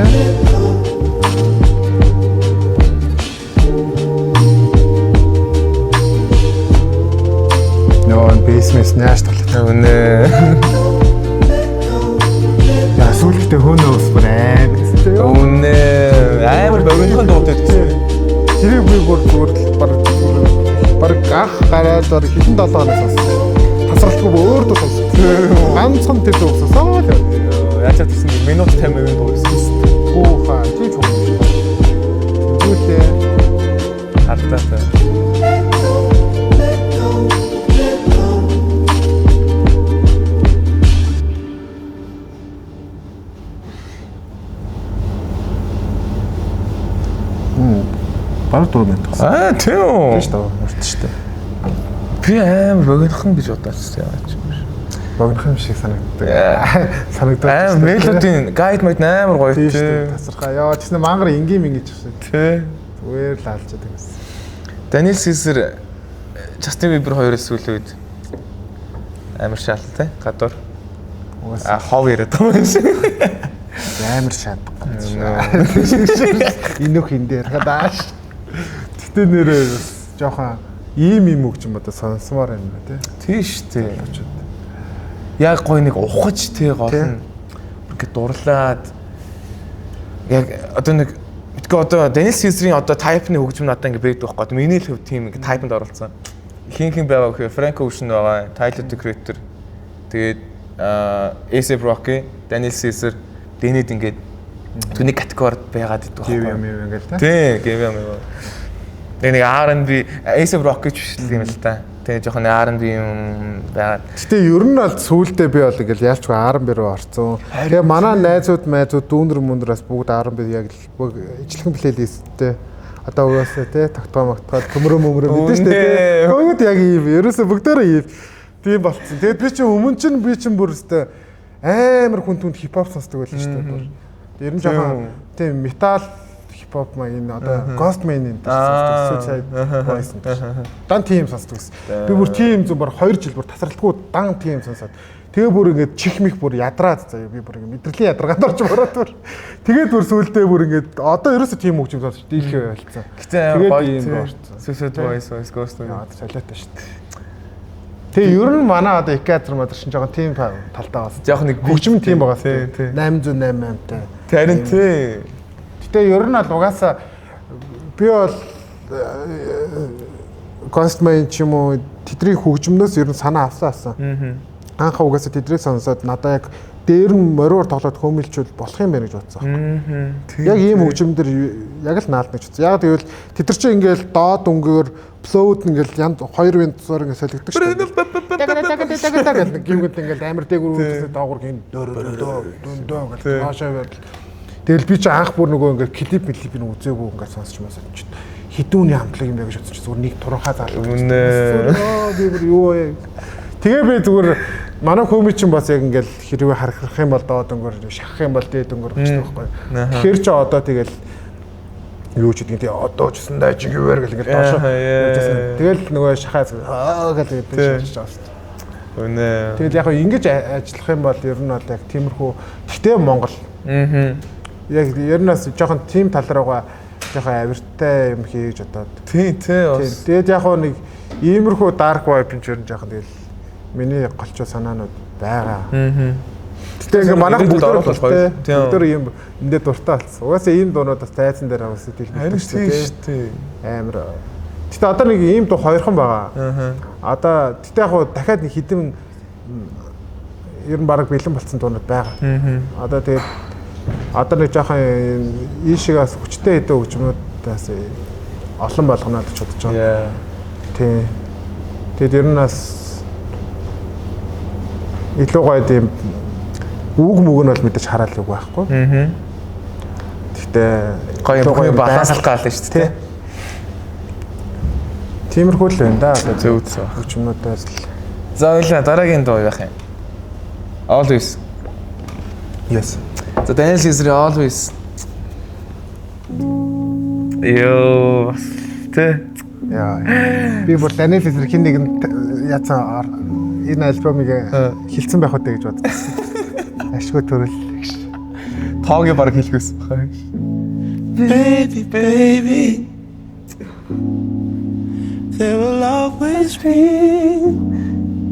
Нөө бейсмэс няаш талтай. Үнэ. Яа сүлгтэй хөөнөөс бүр амар. Үнэ. Амар богинохон дуудаад байсан. Тэрийг би бүр баг ах гараад хитэн 7 хоногоос тасралтгүй өөр тул сонссон. Ганцхан тэт өгсөсөө. Яаж чадсан минут 50 минут дууссан. Гуухаа тийч юм. Зүгтээ хартаатай. Бараг 4 минут. Тийм үү. Тийш таа. Урт штэ. Би амар богинохон гэж бодоочтой яач. Богинохон шиг санагддаг. Амар мелодийн гайд мэд амар гоё тийм тий. штэ. Тасархаа. Яа тийм мангар ингийн ингэж шүү. Тий. Зүгээр л алж яадаг гэсэн. Даниэл Сесар Justin Bieber хоёроос сүүлээд амар шаалттай гадуур. Хов яриад байгаа юм шиг. Амар шааддаг. Инөх хин дээр хадааш. Гэтэ нэрээ жоохон ийм үг юм одоо сонсомоор байна тий. Тийш тий. Яг гоё нэг ухаж тий гол нь ингээд дурлаад яг одоо нэг мэдгүй одоо Даниэл Сесарийн одоо тайпны хөгжим надад ингээд байдаг байхгүй. Миний л хөв тийм ингээд тайпанд оролцсон. Хин байгаа гэхээр Frank Ocean байгаа, Tyler the Creator. Тэгээд A$AP Rocky, Даниэл Сесар, Дэнэд ингээд түүний категорид байгаад идэх байхгүй. Гэв юм ингээд тий. Тий, гэв юм. Нэг R&B A$AP Rocky ч биш юм л та. Тэгээ жоохон R&B юм байгаад. Гэтэ ер нь бол сүүлдээ би бол ингээл яалчгүй R&B руу орсон. Тэгээ манай найзууд дүүнэр мөндраас бүгд R&B яг ижилхэн плейлисттэй одоо угаасаа тий тогтоомогтоод төмрөө мэдэн штэ тий. Бүгд яг ийм ерөөсө бүгдээрээ ийм тийм болцсон. Тэгээд би чинь бүр өстэй амар хүн түнд хипхоп сонсдог байлаа штэ бүр. Ер нь жоохон тийм метал хипхоп маяг энэ одоо Ghost Man-ийн Suicide Boys дан тийм сонсдог гэсэн. Би бүр тийм зөв бүр 2 жил бүр тасралтгүй дан тийм сонсоод. Тэгээ бүр ингээд чихмих бүр ядраад заяа би бүр ингээд мэдрэлийн ядаргаанд орж бороод бүр. Тэгээд бүр сүулдээ бүр ингээд одоо ерөөсө тийм хөгжим сонсож дийлхээ болцсон. Гэтэ гоё Suicide Boys, Ghost Man солиотой шүү дээ. Тэгээ ер нь манай одоо Икатер модер шин жоохон тийм талтай бас. Жохон нэг хөгжим тийм байгаа. Тий. 808-тай. Харин тий. Гэтэ ер нь бол угаасаа би бол Ghost Man ч юм уу тэдний хөгжмнөөс ер нь санаа авсан. Анхаа угаасаа тэдрийг сонсоод надаа яг дээр нь мориор тоглоод хөмөлчүүл болох юм байна гэж бодсон. Яг ийм хөгжимдөр яг л наална гэж бодсон. Яг тэгвэл тэд нар чинь ингээл доод өнгөөр флоуд ингээл янд 2 винтсоор ингээл солигддог шүү дээ. Тага гингэд ингээл амар дээгүүр үүдээс доогуур гин дөндөө гэж хаашаа байл. Тэгэл би чи анх бүр нөгөө ингээл клип үзээгүй ингээл сонсч масаад чи хідүүний хамтлаг юм байна гэж бодсон чи зүгээр нэг туранхаа заалаа. Үнэ. Би бүр юу вэ? Тэгээ би зүгээр манай хүмүүс чинь бас яг ингээл хэрвээ харах юм бол доод өнгөөр шахах юм бол дээд өнгөөр болчихдог байхгүй. Тэгэхээр ч одоо тэгэл юу ч гэдэг тийм одоо ч гэсэндээ чи юуэр гэл ингээл доошоо. Тэгэл нөгөө шахаа гэл тэгээд шиж байгаа шүү дээ. Үнэ. Тэгэл яг ингэж ажиллах юм бол ер нь бол яг тиймэрхүү гэхдээ Монгол. Яг ер нь бас жоохон тим тал руугаа жоохон авиртай юм хийж одоо. Тий. Тэгээд яг нэг иймэрхүү dark vibe юм ч ер нь жоохон тэгэл миний голчуу санаанууд байгаа. Гэтэ ингээ манайх бүгд ийм эндээ дуртай болсон. Угаасаа ийм дуунууд бас тайзан дээр аваас хэлбэлтэй. Харин тийм шүү дээ. Амар. Гэтэ одоо нэг ийм дуу хоёрхан байгаа. Одоо гэтэ яг дахиад нэг хідэн ер нь бараг бэлэн болсон дуунууд байгаа. Одоо тэгээд одоо нэг жоохон ийшээс хүчтэй хэдэн хөгжмүүдээс олон болгоно гэж бодож байгаа. Тий. Тэгээд ер нь бас илүү гоё тийм үг мөг нь бол мэдээж хараалгүй байхгүй. Гэхдээ гоё баланслах гал шүү дээ. Тиймэрхүү л байна да. Зөв зөв. Хөгжмүүдээс л. За ойлаа дараагийн дуу яах юм? Always. Yes. За Daniel Caesar Always. Йоо. Тэ. Яа. Би бүр Daniel Caesar хин нэг яцсан энэ альбомыг хилцэн байх үедээ гэж бодсон. Ашгүй төрөл гэж. Тоогийн баг хэлгээс бахаа. Baby, there will always be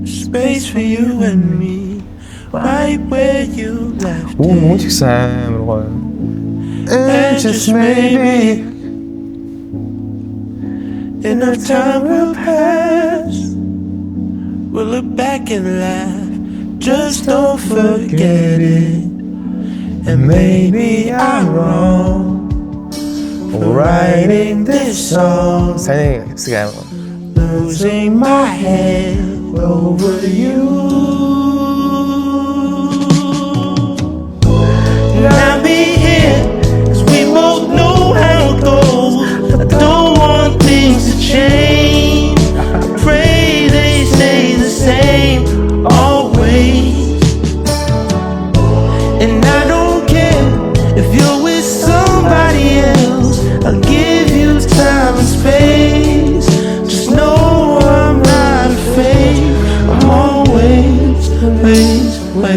space for you and me, right where you left it. Мууч гэсэн амар гоё. And just maybe enough time will pass. We'll look back and laugh. Just don't forget it. And maybe I'm wrong for writing this song. Сайн хэсэг амар. Losing my head over you. Now be here, 'cause we both know how it goes. I don't want things to change. I pray they stay the same always. And I don't care if you're with somebody else. I'll give you time and space. Just know I'm not afraid. I'm always, always.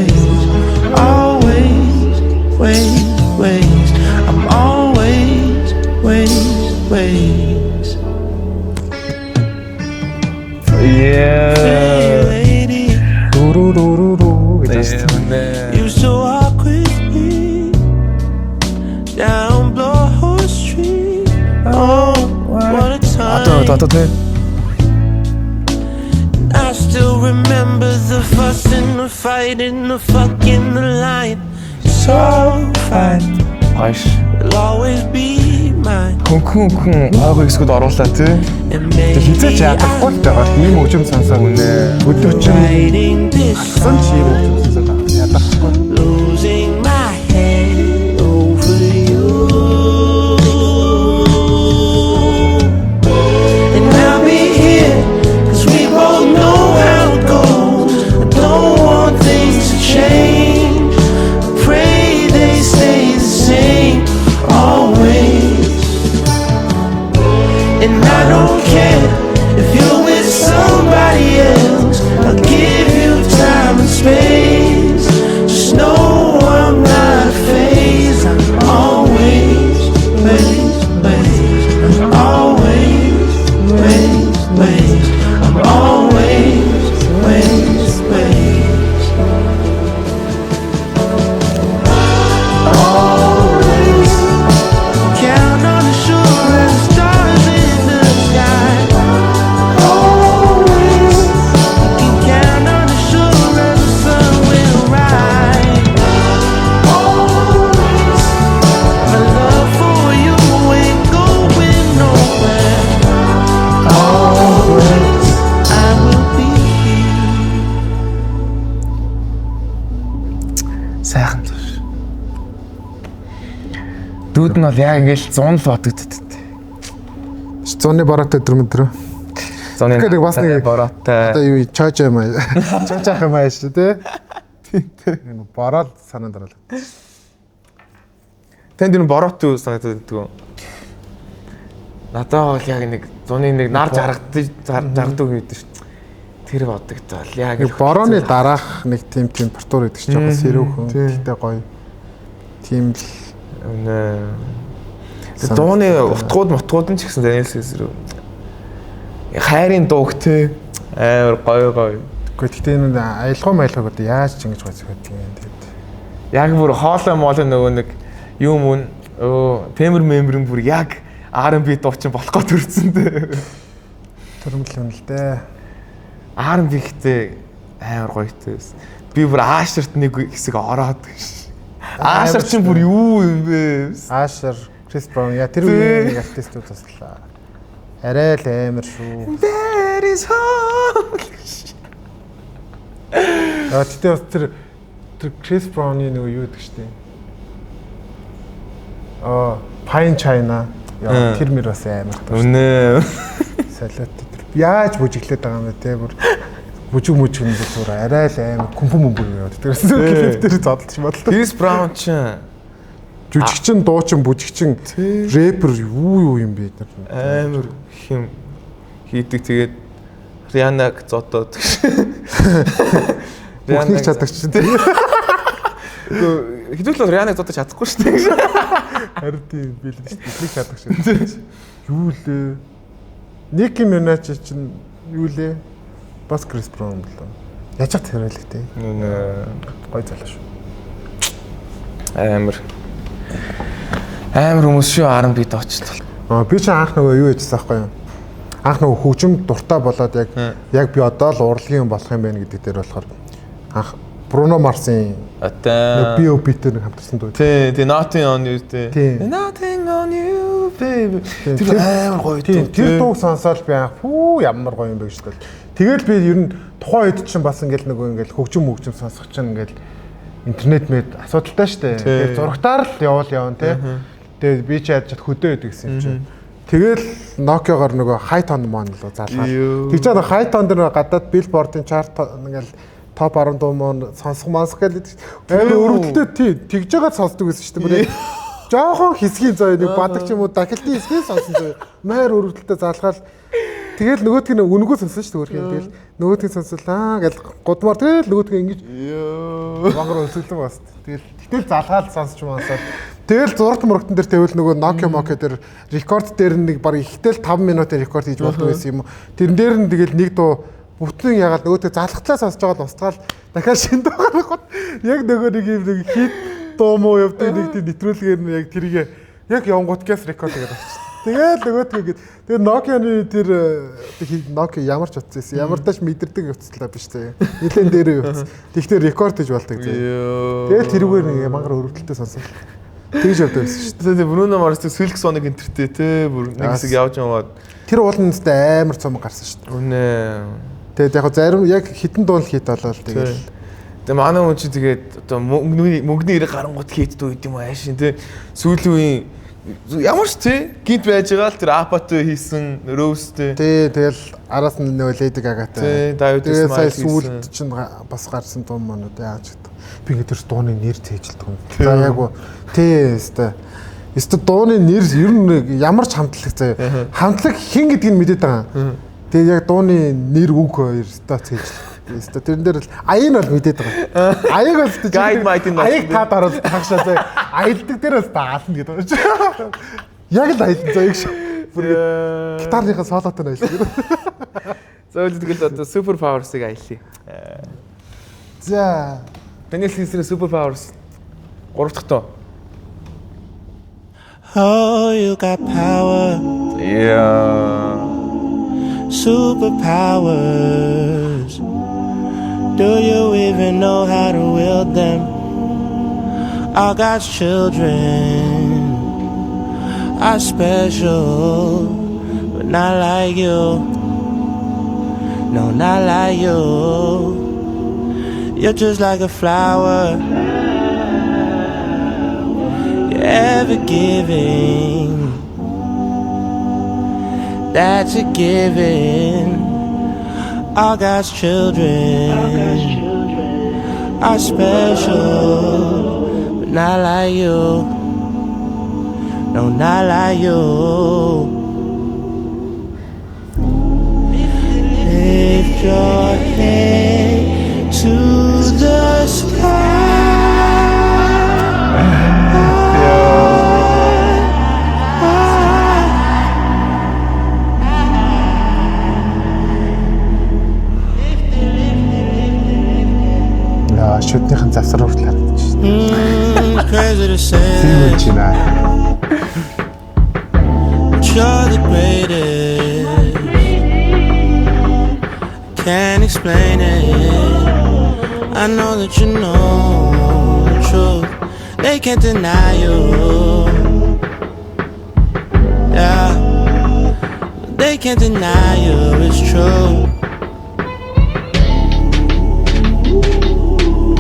I'm always, Yeah. Hey lady, Руу гэж. you so awkward with me down Bloor Street. Oh, what a time. Одоо I still remember the fuss and the fight and the fucking the line. So fine, Хайш. it'll always be mine. Хүн аагүй хэсгүүд оруулаа тий. And maybe Хизээч ядахгүй л байгаа. Ийм хөгжим сонсоо үнэ. Өдөөч writing this сан чи ийм хөгжим сонсоо ядахгүй. losing my head over you. And I'll be here, 'cause we both know how it goes. I don't want things to change. I pray they stay the same always. And I don't care if you're with somebody else. I'll give you time and space. Just know I'm not a phase. I'm always, I'm always, I'm always, always. Count on the shore and stars in the sky. Always. You can count on the shore and the sun will rise. Always. My love for you ain't going nowhere. Always. I will be here. сайхан дууш. Дүүд нь бол яг ингээл 100 л бодогддог. 100-ны бараатай 4 өдрөө. Зоны Тэгэхээр бас нэг бороотой. одоо юу чойж юм аа. Чойж ах юм аа шүү дээ. Тийм. Бороод санаанд оруулаад. Тэнд энэ бороотой санагддаг. Надад бол яг нэг зуны нэг нар жаргадаг үед шүү. Тэр бодогдол яг борооны дараах нэг тийм температур гэдэг чинь жоохон сэрүүхэн. Тэгтээ гоё. Тийм л дууны утгууд нь ч гэсэн Daniel-с хайрын дууг те амар гоё. Гэхдээ энэ аялгаа одоо яаж ч ингэж гоц байдаг юм тэгээд. Яг бүр хоолой моолой нөгөө нэг юм үн Темир мембрийн бүр яг R&B дуучин болох гоо төрсөн дээ. Төрмөл л дээ. R&B ихтэй амар гоётэй. Би бүр Аашерт нэг хэсэг ороод гэж. Аашер чинь бүр юу юм бэ? Аашер, Крис Браун яа тэр үеийн нэг артистууд туслаа. Арай л амар шүү. That is all. Тэгтээ бас тэр Крис Брауны нэг юу гэдэг штеп. Pine China яа тэр мөр бас амар таа. Үнэ. Салат тэр яаж бүжиглээд байгаа юм бэ те бүр бүжиг юм зүгээр арай л амар күмпүм яваад. Тэрээс тэр зодолч бодлоо. Крис Браун ч жүжигчин, дуучин, бүжигчин, рэпер юу юм бэ тэр. Амар хим хийдэг тэгээд Рианаг зодоод. Рианаг чаддаг ч тийм. Хэдүүлээ Рианаг зодож чадахгүй шүү дээ. Харин тийм бэлэн шүү дээ. Их чаддаг шүү. Юу лээ? Ники Минаж чинь юу лээ? Бас Крис Браун лөө. Яаж ч хэрэглэх тий. Гой залуу шүү. Амар хүмүүс шүү R&B дооч. Би ч анх нөгөө юу яжсан байхгүй юу? Анх нөгөө хөгжим дуртай болоод яг би одоо л урлагийн болох юм байна гэдэг дээр болохоор анх Bruno Mars-ийн B.O.B. дээр хамтарсан дуу. Тий, Nothing on You тий. Nothing on you baby. Тэр амар гоё дуу. Тэр дууг сонсоод би анх ямар гоё юм бэ гэж бодсон. Тэгэл би ер нь тухайн үед чинь бас ингээл нөгөө ингээл хөгжим сонсох чинь ингээл интернет мэд асуудалтай штэ. Тэгээд зурагтаар л явна тий. Тэгээд би ч яаж хөдөө өгдөг гэсэн юм чинь. Тэгэл Nokia-гоор нөгөө high tone маань л залгаад. Тэгж байгаа high tone дээр гадаад Billboard-ын chart ингээл топ 10 дуу маань сонсох гэлээ. Амар өрөвдөлтөй тэгж байгаа сонсдог гэсэн шүү дээ. Жохон хэсгийн зөө нэг бадаг ч юм уу дахилтын хэсгийг сонсон зөө. Маяр өрөвдөлтөй залгаал. Тэгэл нөгөөдг нь үнгөө сонсон шүү дээ. Тэгэл нөгөөдг сонслаа гэл гудмаар тэгэл нөгөөдг ингэж мангар өсөглөн бас. Тэгэл залгаал сонсч маасаад. Тэгэл зурагт мөрөгтөн дээр тэгвэл нөгөө Nokia дээр рекорд дээр нэг баг ихтэл 5 минутын рекорд хийж болдог байсан юм. Тэрэн дээр нь тэгэл нэг дуу бүтэн ягаад нөгөөдөө залхацлаа сонсож байгаа л устгаал дахиад шинэ дуу гаргахад яг нөгөө нэг юм нэг хит дуу муу явдаг нэг тийм нэвтрүүлгээр нь яг тэрийг яг явангууд гэс рекорд хийгээд авчихсан. Тэгэл нөгөөдгөө гээд тэгээ Nokia-ны тэр Nokia ямар ч утсан ямар тааш мэдэрдэг утслаа биш тэгээ. Нилэн дээрээ утс. Тэгтээ рекорд хийж болдог зөө. Тэгээ тэрүүгээр нэг мангар өрөвдөлтөй сонсоо. Тэгж явдаг байсан шүү дээ. Тэгээ Bruno Mars Silk Sonic энтертэй те бүр нэг хэсэг явж яваад тэр ууландтай амар цом гарсан шүү дээ. Үнэ. Тэгээд яг зарим яг хитэн дуул хийд болоо тэгэл. Тэгээ манай хүн чи тэгээд одоо мөнгөний ирэг гарангууд хийддэг үед юм аашин те сүүлийн үеийн ямар ч те гинт байж байгаа л тэр апатой хийсэн Rose-тэй. Тэгэл араас нь нөгөө Lady Gaga-тай. Тэгээд сая сүүлд чинь бас гарсан дуу маань үү яаж гэдэг. Би ингэ тэр дууны нэр цээжилдэг юм. За яг уу өстө дууны нэр ер нь ямар ч хамтлаг заяа. Хамтлаг хин гэдгийг мэдээд байгаа. Тэгээд яг дууны нэр үг хоёр өстө цээжилдэг. Өстө тэрэн дээр л аяг нь бол мэдээд байгаа. Аяг бол аяг та дараад тагшаа заяа. Аялдаг дээрээс даална гэдэг байна. Яг л аялна заяа гэж. Гитарныхаа солотой нь аялдаг. За тэгэл одоо Super Powers-ыг аялье. За Daniel Caesar Super Powers 3 дахь тоо. Oh, you got power. Yeah. Superpowers. Do you even know how to wield them? All God's children are special, but not like you. No, not like you. You're just like a flower. You're ever giving. That's a given. All God's children are special, but not like you. No, not like you. Lift your head to the sky. Шүднийхэн завсар хүртэл харагдаж байна. Crazy to say Тийм үгүй наа. you're the greatest. Can't explain it. I know that you know the truth. They can't deny you. Yeah, they can't deny you. It's true.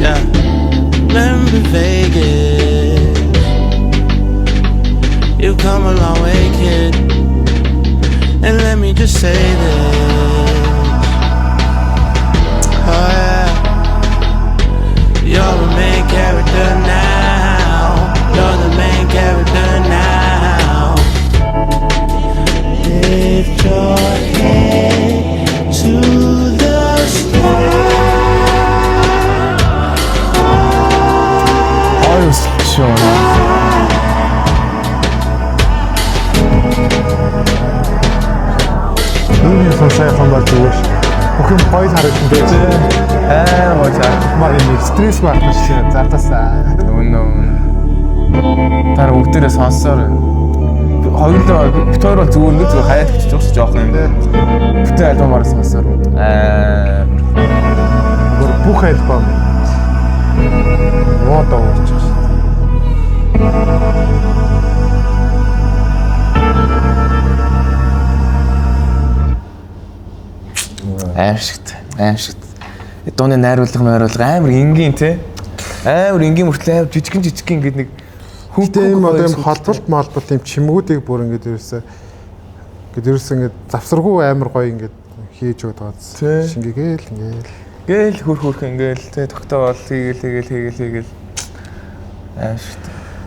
Yeah, remember Vegas. You've come a long way, kid. And let me just say this. Oh yeah, you're the main character now. You're the main character now. Lift your head to the sky. Үүний сонсоохон бол зүгээр бүх юм гоё харагдсан байж. Гоё цаа. Маа юм стресс байх гэж зардасаа. Үнэн. Тар бүгдээрээ сонссоор хоёулаа битүүр бол зүгээр нэг зүгээр хаяад бичиж өгч жоох юм. Бүтэн альбомоор сонссоор бүх альбом мод овч. аимшигт. Дууны найруулга амар энгийн те. Амар энгийн мөртлөө жижигэн ингээд нэг хүүхдээ юм одоо юм холболт юм чимгүүдийг бүр ингээд ерөөсөө ингээд завсаргүй амар гоё ингээд хийж өгöd байгаа. Шингээгээл хөрх ингээл те тогтоол хийгээл аимшигт.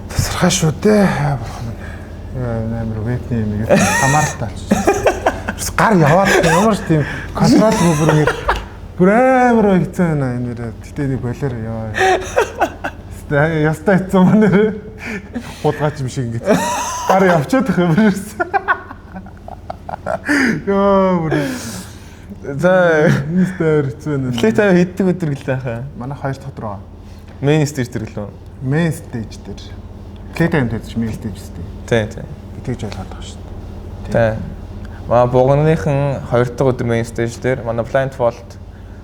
Тасархаа шүү дээ. Амар ветний юм ингээд хамааралтай. Гар яваад ямар ч тийм контрол бүр амар хэцүү байна энэ нэрээ. Гэтэ нэг болоор яа. Ястай хэцүү маа нэрээ. Худгаач юм шиг ингээд гар явчихад их юм ерөөс. Яа бүр. За мистер хэцүү нэ. Плейтай хийдэг өдөр гэлээ хаа. Манай 2 дахь өдөр. Main stage дээр лөө. Main stage дээр. Плейтай юм дээр main stage дээр. Тийм. Тэгж ойлгоод байгаа шүү дээ. Тийм. Маа бугааныхан 2 дахь өдөр main stage дээр, манай Blindfold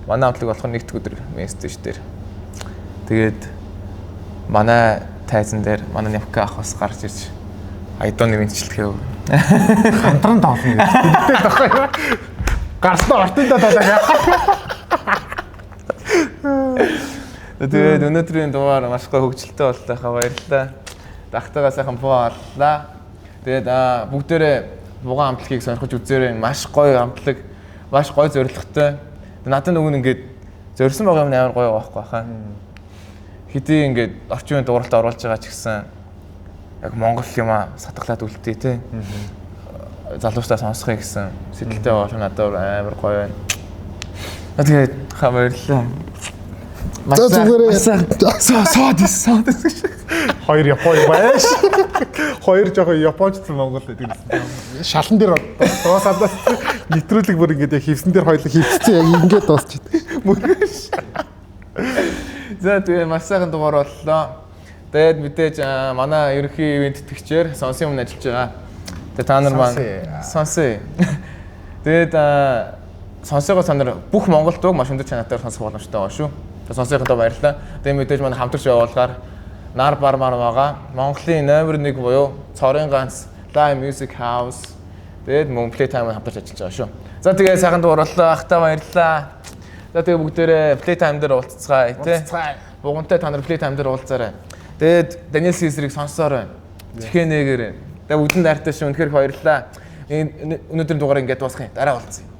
манай амтлаг болох 1 дахь өдөр main stage дээр. Тэгээд манай тайзан дээр манай Нявка ах бас гарч ирж айдооны мэдчилтгэв. Хамтран тоглоно гэж. Тэгтээ тахаа юу? Гарснаа ортондоо тоглоо. Тэгээд өнөөдрийн дугаар маш гоё хөгжилтэй боллоо хаа баярлалаа. Дахтайгаа сайхан бууллаа. Тэгээд бүгдээрээ бугаан амтлагийг сонирхож үзээрэй. Маш гоё амтлаг, маш гоё зорилготой. Надад нөгөө ингээд зорьсон байгаа юм амар гоё байхгүй хаа. Хэдий ингээд орчин үеийн дууралт оруулж байгаа ч гэсэн яг Монгол юм сатглаад үлдээ тий. Залуучдаа сонсхой гэсэн сэтгэлтэй болох надад амар гоё байна. Тэгээд хаа баярлалаа. Содис. Хоёр Японы байж. Хоёр жоохон Япончсан Монгол гэдэг. Шалан дээр дуусаад нэвтрүүлэг бүр ингээд яг хевсэн дээр хоёулаа хевцсэн яг ингээд дуусч идэв. За тэгээ маш сайхан дугаар боллоо. Тэгээд мэдээж манай ерөнхий ивент тэтгэгчээр сонсын өмнө ажиллаж байгаа. Тэгээд та нар маань сонсъё. Тэгээд сонсоогоо та нар бүх Монгол дууг маш өндөр чанартай сонсох боломжтой байгаа шүү. Сонсохтой баярлалаа. Тэгээд мэдээж манай хамтарч явуулгаар нар бармаар байгаа. Монголын номер 1 буюу Цорын ганц Live Music House. Тэгээд мөн Playtime хамтарч ажиллаж байгаа шүү. За тэгээд сайхан дугаар боллоо. Ахтаа баярлалаа. За тэгээд бүгдээрээ Playtime дээр уулзцгаая тий. Бугантай та нар Playtime дээр уулзаарай. Тэгээд Daniel Caesar-ыг сонсоорой. Чихэнэгээр. Тэгээд бүгдэнд хайртай шүү. Үнэхээр баярлалаа. Өнөөдрийн дугаарыг ингээд дуусгая. Дараа уулзъя.